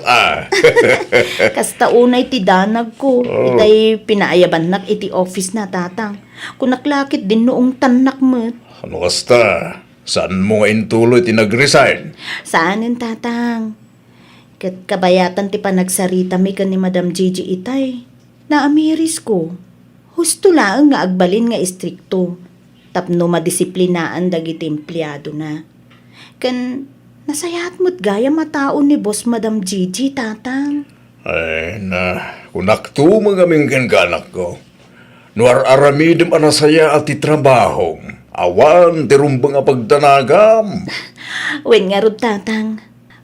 Kasta unay ti danag ko. Itay pinaayaban nak iti office na, tatang. Kunaklakit din noong tanak mo. Ano kasta? Saan mo nga intuloy ti nag-resign? Saanin, tatang? Kat kabayatan ti panagsarita mi ka ni Madam Gigi itay. Naamiris ko. Husto lang nga agbalin nga istrikto. Tapno madisiplinaan dagiti empleyado na. Kan nasayat mo't gaya matao ni Boss Madam Gigi, tatang. Ay kunak tu mga minggan kanak ko. Nuar aramidem anasaya at trabaho. Awan, tirumbang nga pagdanagam. Wen nga rod, tatang.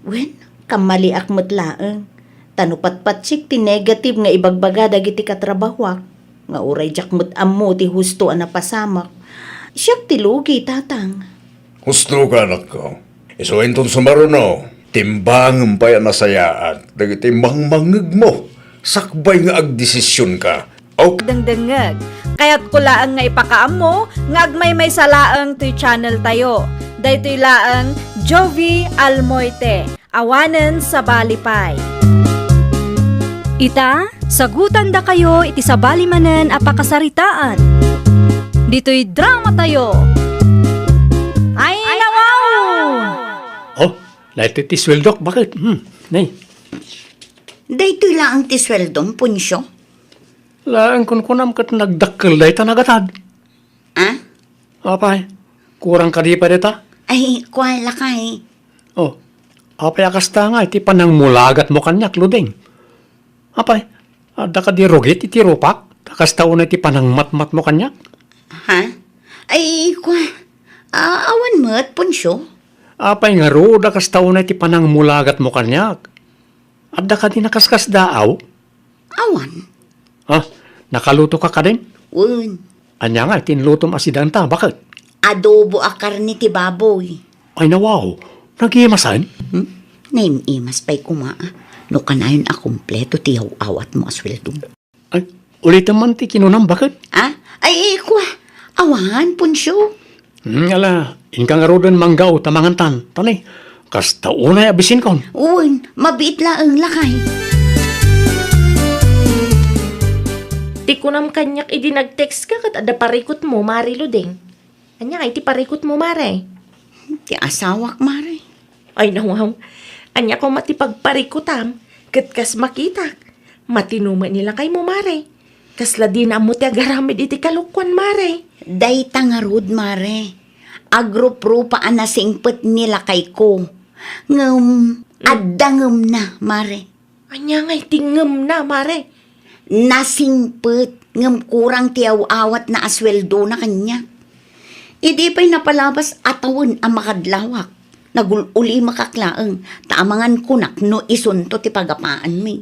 Wen, kamaliak mo't laeng. Tanupatpatsik ti negative nga ibagbaga dagiti katrabahwak. Nga uray jak mo't ammo ti husto a napasamak. Siyak ti lugi, tatang. Gusto ka anak ko. Iso enton sumaruno. Timbang pa yan nasayaan. Dagiti mangmangag mo. Sakbay nga agdesisyon ka. Okay. Dengdengeg. Kaya't kulaan nga ipakaam mo, nga agmay may salaang to'y channel tayo. Daytoy laang Jovi Almoite. Awanen sa Balipay. Ita, sagutan da kayo iti sabali manen apakasaritaan. Dito'y drama tayo. Ay, nawaw! Oh, lahat iti sweldok, bakit? Nay, Dayto lang ang tisweldong punsyo. laan kun kunam kat nagdakkel day ta nagatad. Ah? Apay, kurang ka di pa dita? Ay, kuwala ka eh. Oh, apay akasta nga, iti panang mulagat mo kanyak, ludeng. Apay, ada ka di rugit, iti rupak, takasta una iti panang matmat mo kanyak. Ha? Ay, awan mo at punsyo. Apay nga ro, dakasta una iti panang mulagat mo kanyak. Ada ka di nakaskas daaw? Awan. Ah, nakaluto ka ka din? Un. Anya nga, tinlutom asidanta, bakit? Adobo a karni ti baboy. Ay nawaw, nag-iimasan? Naimimas pa'y kumaa. No kanayon a kumpleto ti awat mo asweldo. Ay, ulitin man ti kinunam, bakit? Ah? Ay, awan, punsyo. Ala, inka nga ro din manggaw tamangantan. Tanay, kasta unay abisin kon. Un, mabiit laang lakay. Di ko nam kanyak idi nag-text ka kat ada parikot mo, Mari Ludeng. Anya iti parikot mo, Mare. Ti asawak, mare. Ay nawaw, anya ko matipagparikutam, kat kas makita. Matinuma nila kay mo, Mare. Kasla di na mo ti agaramid iti kalukwan, Mare. Day tangarud, mare. Agro-pro pa anasingpet nila kay ko. Addangem na, mare. Anya nga tingem na, Mare. Nasingpet, kurang tiyaw-awat na asweldo na kanya. Idi pa'y napalabas atawon ang makadlawak. Nagululi makaklaang, taamangan kunak no isunto ti pagapaan mi.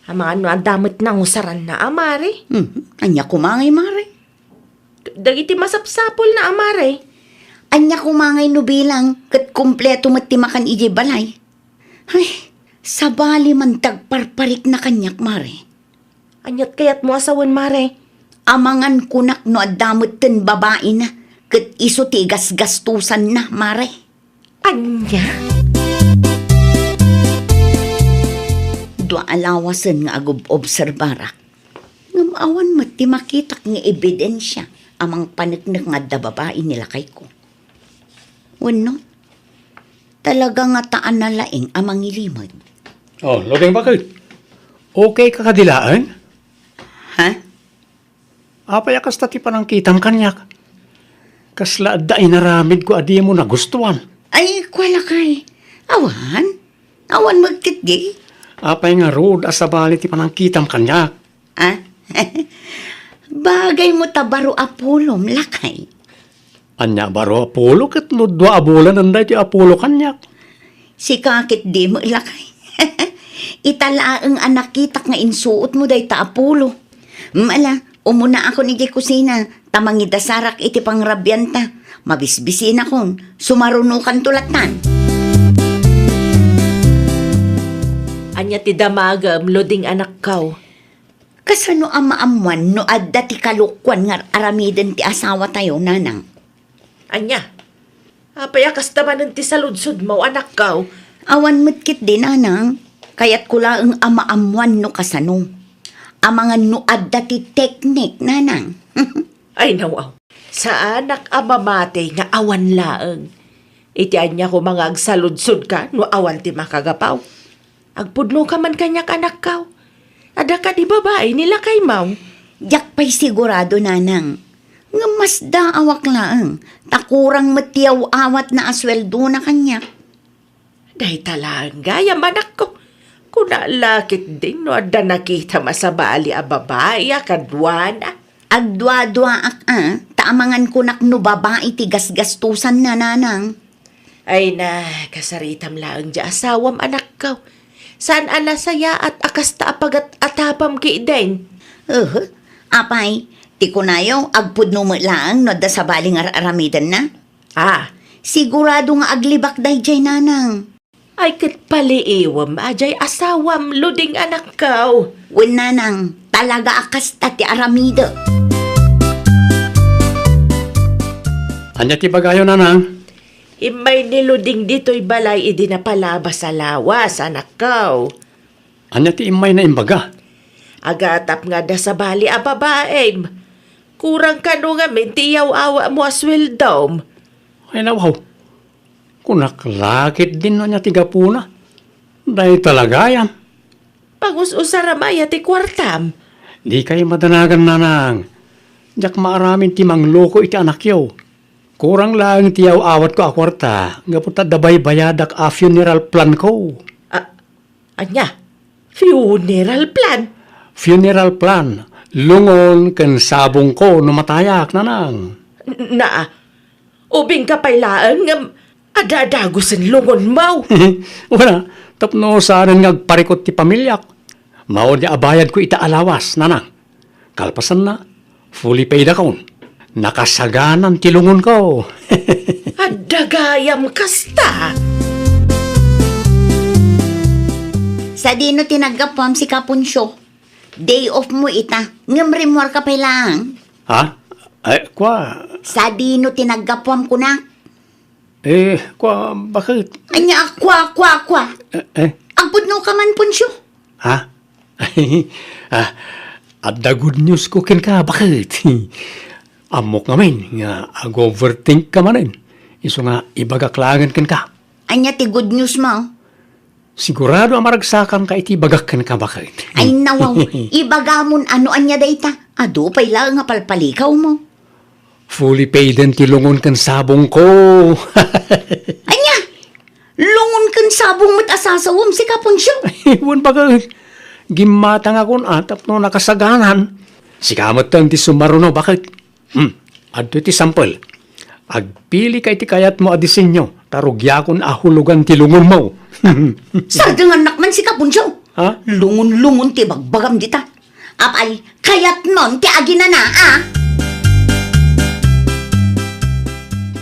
Hamaan no adamit na ngusaran na, Mare. Anya kumangay, mare. Dagiti masapsapol na, Mare. Anya kumangay no bilang, kat kumpleto matimakan iji balay. Ay, sabali man tagparparik na kanyak, mare. Anyat kayat mo asawan, Mare. Amangan kunak no adamot ten babae na, kat iso ti gasgastusan na, mare. Anya? Dua alawasan nga agub obserbarak. Ngamawan mo ti makitak nga ebidensya amang panagnak nga da babae nila kay ko. Wano, talaga nga taan na laing amang ilimod. Oh, lodeng bakit? Okay ka kadilaan? Ha? Apay akasta ti panang kitang kanyak. Kasla da inaramid ko adi mo nagustuhan. Ay, kwala kay. Awan, Awan magkit di. Apay nga road asabali ti panangkitam kanyak. Ah? Bagay mo tabaro apulom, lakay. Anya baro Apollo ket no dua abulan anday ti Apollo kanyak. Si kakit di mo, lakay. Italaang anak kitak nga insuot mo day ta apulo. Mala, umuna ako ni kusina, tamangida sarak iti pangrabyanta. Mabisbisin akong, sumarunukan tulatan. Anya ti damagam, loding anak kaw. Kasano amaamuan no adda ti kalukwan nga aramiden ti asawa tayo, nanang? Anya, apay akas tamanan ti saludsod mo, anak kaw. Awan mutkit din, nanang. Kaya't kula ang amaamuan no kasano. Amangan no adda ti teknik, nanang. Ay nawaw, sa anak amamate nga awan laeng. Iti anya ko mga agsaludsod ka, no awan ti makagapaw. Agpudno ka man kanyak anak kaw. Ada ka di babae nila kay maw. Yak pa'y sigurado, nanang. Nga mas daawak laang. Takurang matiyaw awat na asweldo na kanya. Day talang gaya manak ko. Kuna lakit din no ada nakita masabali a babae kadwana. Agdwa-dwa taamangan kunak no babae ti gasgastusan na, nanang. Ay na, kasaritam laang di asawam anak kaw. Saan alasaya at akasta apagat atapam ki din? Apay, ti kunayo agpudno mo laang no da sa baling aramidan na. Ah, Sigurado nga aglibak day jay, nanang. ay kat paliiwam ajay asawam luding anak kaw. Wen, nanang, talaga akas ti aramida. Anya ti bagayo nanang. Imay niluding dito'y balay idi na palabas sa lawas, anak kaw. Anya ti imay na imbaga. Agatap nga da sa bali a babae. Kurang ka no nga mentiyaw awa mo aswildom. Ay nawaw. Kunak lakit din anya ti gapuna. Dahil talaga yan. Pangus-usaramaya ti kwartam. Di kayo madanagan nanang. Diyak maaramin ti mangloko iti anak yaw. Kurang lang tiyaw awat ko akwarta. Nga puta dabay bayadak a funeral plan ko. Anya? Funeral plan? Funeral plan. Lungon ken sabong ko no matayak nanang. Na, ubing ka pailaan nga adadagusan lungon mau. Wala. Tapno saan nga agparikot ti pamilyak. Mao di abayad ko ita alawas nanang. Kalpasan na. Fully paid account. Nakasaganan tilungon ko. Adagayam kasta. Sa dino tinagapam si Kapunsyo. Day off mo ita. Ngamrimor ka pa lang. Ha? Ay, kwa? Sa dino tinagapam ko na. Kwa, bakit? Anya, kwa. Agpudno ka man, Punsyo. Ha? At the good news ko ken ka, bakit? Amok ngamin, nga ag-overthink ka manin. Iso nga, ibagaklangan ken ka. Anya ti good news mo. Sigurado ang maragsakan ka iti bagak ken ka, bakit? Ay nawaw, ibagamon ano anya dayta. Ado pay lang nga palpalikaw mo. Fully paid din tilungon ken sabong ko. Anya, lungon kan sabong mo't asasawom si Kapunsyo. Iwan bakit? Gimatang akong atap no nakasaganan. Sikamot tan ti sumaruno, bakit? Adto ti sample. Agpili kay ti kayat mo a disenyo. Tarugyakon ahulugan ti lungon mo. Sardangan nakman si Kapunsyo. Ha? Lungon-lungon ti bagbagam dita. Apay, kayat mon ti aginana,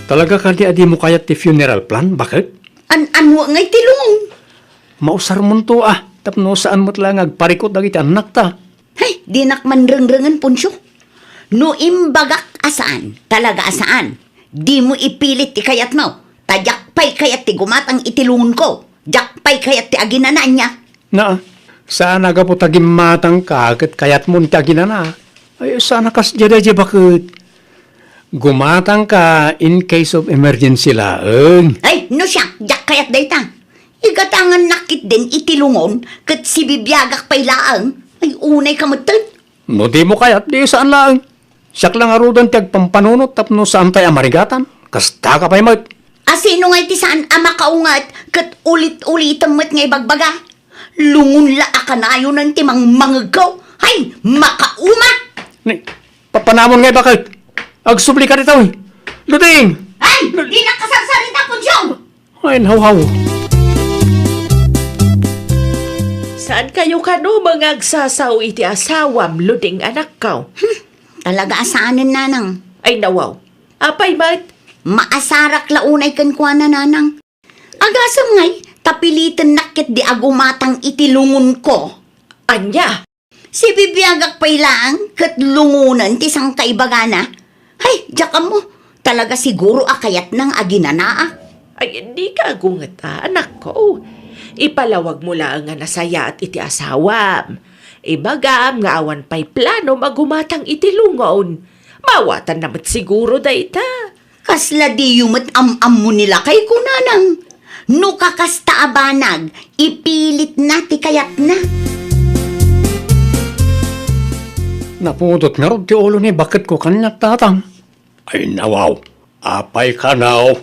Talaga ka di adi mo kayat ti funeral plan? Bakit? Ano ngay ti lungon? Mausar mo to Tapno saan mo't lang agparikot dagiti anak ta. Hey, di nakman reng-rengen, Punsyo. No imbagak asaan, talaga asaan. Di mo ipilit ti kayat mo. Tajakpay kayat ti gumatang itilungon ko. Jakpay kayat ti aginana niya. Na, saan aga po tagim matang ka, kayat mo ti aginana. Ay, sana kas jada bakit? Gumatang ka in case of emergency laeng. Ay, no siya, jak kayat dayta. Igatangan nakit din itilungon, kat si bibiyagak pay laang. Ay, unay kamutan. No di mo kayat, di saan laeng. Siyak lang arudan ti agpampanunot tapno saan tayo amarigatan. Kasta ka pa'y mag. Asino nga iti saan ama kaungat kat ulit-ulitan mo't nga ibagbaga. Lungun la akanayo ng timang mangagaw. Hay, makauma! Ni, papanamon nga bakit? Agsubli ka rito eh. Luding! Ay, di nakasagsalita po, Jong! Ay, nahaw-haw. Saan kayo kano mga agsasaw iti asawam, luding anak ka? Talaga asaanan, nanang. Ay nawaw. Apay ba't? Maasarak launay kan kuha na, nanang. Agasam ngay, tapilitan nakit di agumatang itilungon ko. Anya? Si bibiyagak pailang kat lungunan ti sang kaibagana. Hay, jaka mo. Talaga siguro akayat ng aginanaa. Ay, hindi ka agungat anak ko. Ipalawag mo lang nga nasaya at iti asawam. Ibagam nga awan pa'y plano magumatang itilungon. Mawatan namat siguro dayta. Kasla di yumat am-am mo nila kay kunanang. No kakasta abanag, ipilit na ti kayat na. Napudot nga rin ti ulo ni bakit ko kanya tatang. Ay nawaw, apay ka naw.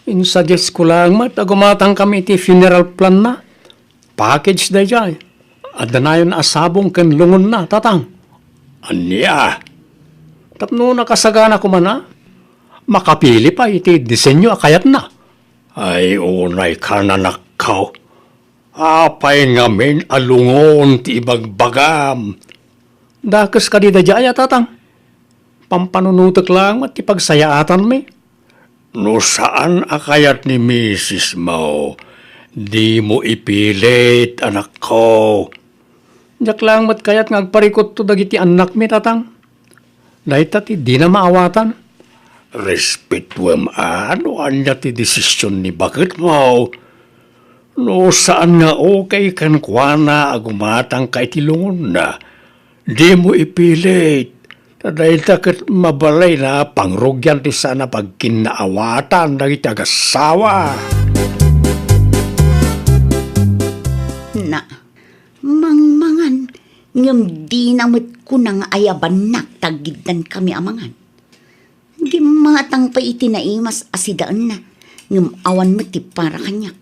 Insuggest ko lang matagumatang kami ti funeral plan na. Package da jay. At na yun asabong kan lungon na tatang. Anya? Tapno nakasagana ko man na. Makapili pa iti disenyo akayat na. Ay unay ka na nakaw. Apay ngamin alungon ti ibagbagam. Dakas ka di da jaya, tatang. Pampanunutok lang at ipagsayaatan mi. No saan akayat ni Mrs. Mo? Di mo ipilit, anak ko. Diyak lang mat kayat ngagparikot to dagiti anak mi, tatang. Dahit ti di na maawatan. Respetuam ano anya ti desisyon ni bakit mo? No saan nga okay kan kuana agumatang kay tilungon na. Di mo ipilit. Dahil takit mabalay na pangrugyan ti sana pagkinaawatan ng itagasawa. Na, mangmangan, ngam di namit ko nang ayabanak tagidan kami amangan. Gimatang pa itinaimas asidaan na, ngam awan mo ti para kanyak.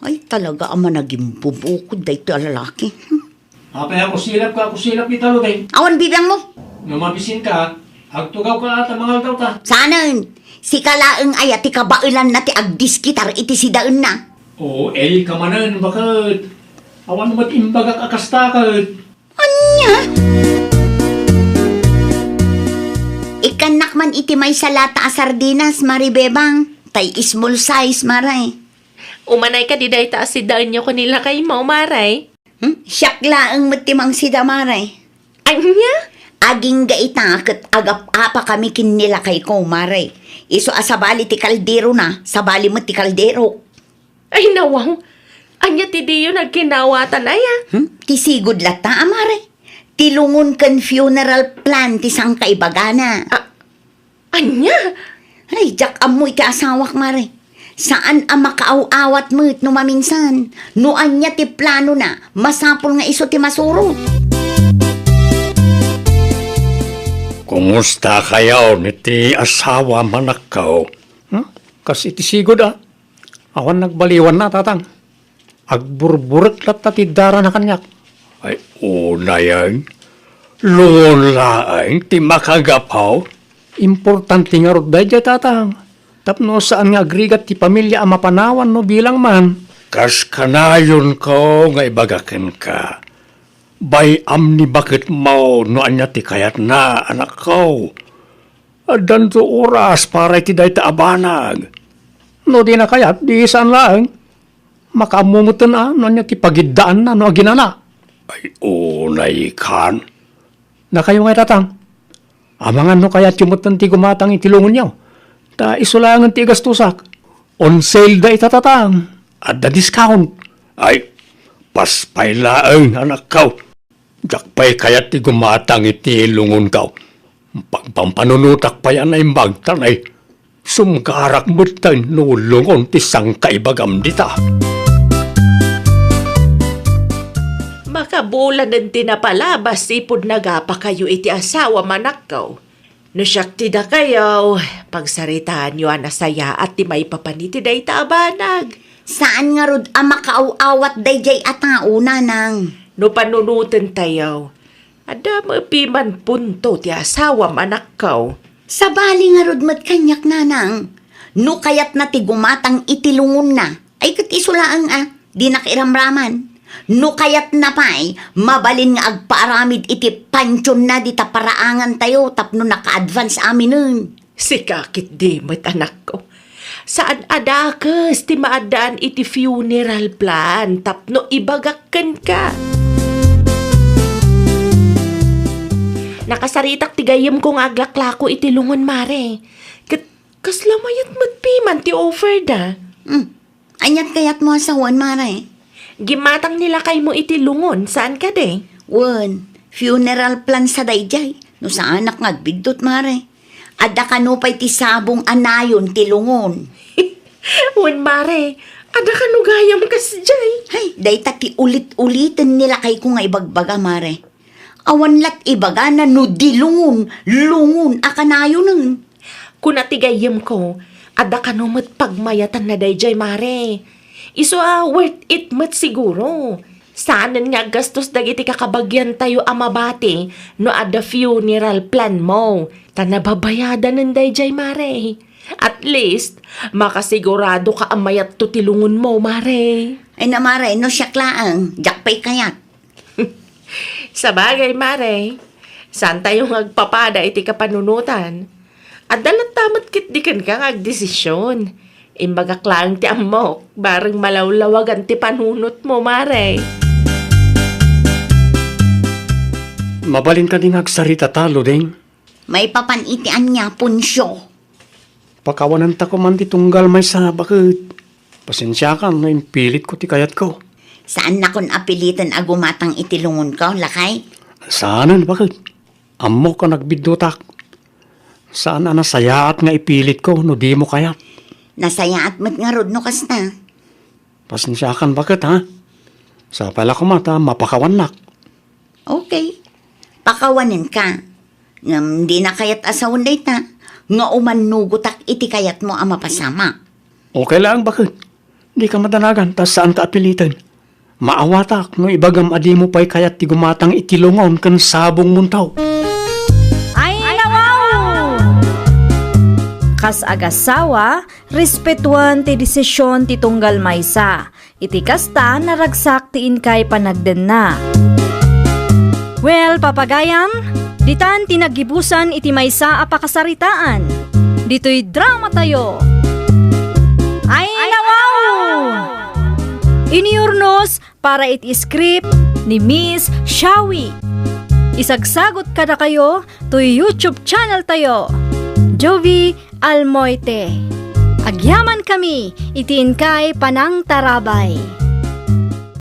Ay talaga ama naging bubukod da ito alalaki. Apay ako silap ni Talutay. Awan bibang mo! Numabisin ka, agtugaw ka at mga daw ta. Saan? Si kalaeng ay ati kabailan na ti agdiskitar iti sidaan na. Oo, kamanan, bakit? Awan mo't imbagak akastakad. Anya? Ikanak man iti may salata a sardinas, maribebang. Tay small size, maray. Umanay ka di dayta asidaan niyo kanila kay mo, maray. Siyak laang matimang sida, maray. Anya? Aging gaitakot agap-apa kami kinila kay ko, maray. Iso asabali ti kaldero na, sabali mo ti kaldero. Ay nawaw. Anya ti diyo nagkinawatan aya. Ti sigud lata, maray. Tilungon kan funeral plan ti sang kaibagana. Anya? Ay, jak amoy ti asawak, maray. Saan ang makaaw-awat mo no maminsan? Noan niya ti plano na, masapol nga iso ti masuro. Kumusta kayo ni ti asawa manakaw? Kasi iti sigod Awan nagbaliwan na, tatang. Agburburot lat ti dara na kanyak. Ay, unay lungon laang ti makagapaw. Importante nga rod dahil tatang. Tapno saan nga agrigat ti pamilya ang mapanawan no bilang man. Kas kanayon ko nga ibagakin ka. Bay amni bakit mo no anya ti kayat na anak ko. Adan to oras para iti day ta abanag. No di na kayat, di saan lang. Makamungutan no anya ti pagidaan na no aginana. Ay unay kan. Na kayo nga tatang. Amangan no kayat yumutan ti gumatang itilungon niyo. Ta isulangan ti gastusak. On sale da itatatang. At the discount. Ay, paspay laang anak ko. Jakpay kayat ti gumatang iti lungon ka. Pagpampanunutak pa yan ay magtanay. Sumgarak mo tayo nulungon ti sangkaibagam dita. Makabulan din tinapalabas ipod nagapa kayo iti asawa manakaw. No siyak tida kayo, pagsaritaan nyo anasaya at ti may papaniti day tabanag. Saan nga rod ang makaaw-awat dayjay at nga una nang? No panunutan tayo, ada mapiman punto ti asawam anak ko. Sa bali nga rod mat kanyak nanang. No kayat na ti gumatang itilungon na. Ay kat isulaang di nakiramraman. No kayat na pa'y, mabalin nga agpaaramid iti pansyon na di taparaangan tayo tapno naka-advance amin nun. Si kakit di mo't anak ko. Saan adakas ti maadaan iti funeral plan tapno ibagakan ka. Nakasaritak ti gayem kong aglaklako iti lungon mare. Kaslamayat matpiman ti offer da. Anyat kayat mo asawan, Mare. Gimatang nila kay mo iti lungon. Saan ka de? Wen, funeral plan sa dayjay. No sa anak nga bigdot, Mare. Ada ka no pa'y ti sabong anayon ti lungon. Wen mare, ada ka no gayam kasjay. Hay, dayta ti ulit-ulitin nila kay ko nga ibagbaga, Mare. Awan lat ibaga na no di lungon, akanayo nun. Kung natigayam ko, ada ka no mat pagmayatan na dayjay mare. Iso worth it mat siguro. Saanan nga gastos dagiti kakabagyan tayo amabati no ada funeral plan mo. Tanababayadan ng dayjay mare. At least, makasigurado ka amayat to tilungon mo mare. Ay na, Mare, no siya klaang, jakpay kayat. Sa bagay mare, saan tayo agpapada iti kapanunutan? At dalat tamat kitdikan ka agdesisyon. Imbaga klang ti amok, bareng malawlawagan ti panunot mo, mare. Mabalin ka ding agsarita talo, ding. May papanitian niya, punsyo. Pakawanan ta ko man ti tunggal may sa bakit. Pasensya ka na impilit ko ti kayat ko. Saan na kun apilitan agumatang itilungon ko, lakay? Saanan, bakit? Amo ka nagbidutak. Saan nasayaat nga ipilit ko no di mo kayat? Nasaya at mat nga rod no kasta. Pasensya kan bakit ha? Sa pala ko mata, mapakawanak. Okay. Pakawanin ka. Ngam di na kayat asawan day ta. Nga umanugutak iti kayat mo ang mapasama. Okay lang, bakit? Di ka madanagan, tas saan ka apilitan? Maawatak no ibagam adi mo pa'y kayat ti gumatang itilungon kan sabong muntaw. Ay, nawaw! Kas agasawa, respetuan ti desisyon ti tunggal maysa. Iti kasta naragsak ti inkay panagden na. Well, papagayam, ditan tinagibusan iti maysa a pakasaritaan. Dito'y drama tayo. Ay, nawaw! Iniurnos para iti script ni Miss Shawi. Isagsagot kada kayo to YouTube channel tayo. Jovi Almoite. Agyaman kami, itiin kay Panang Tarabay.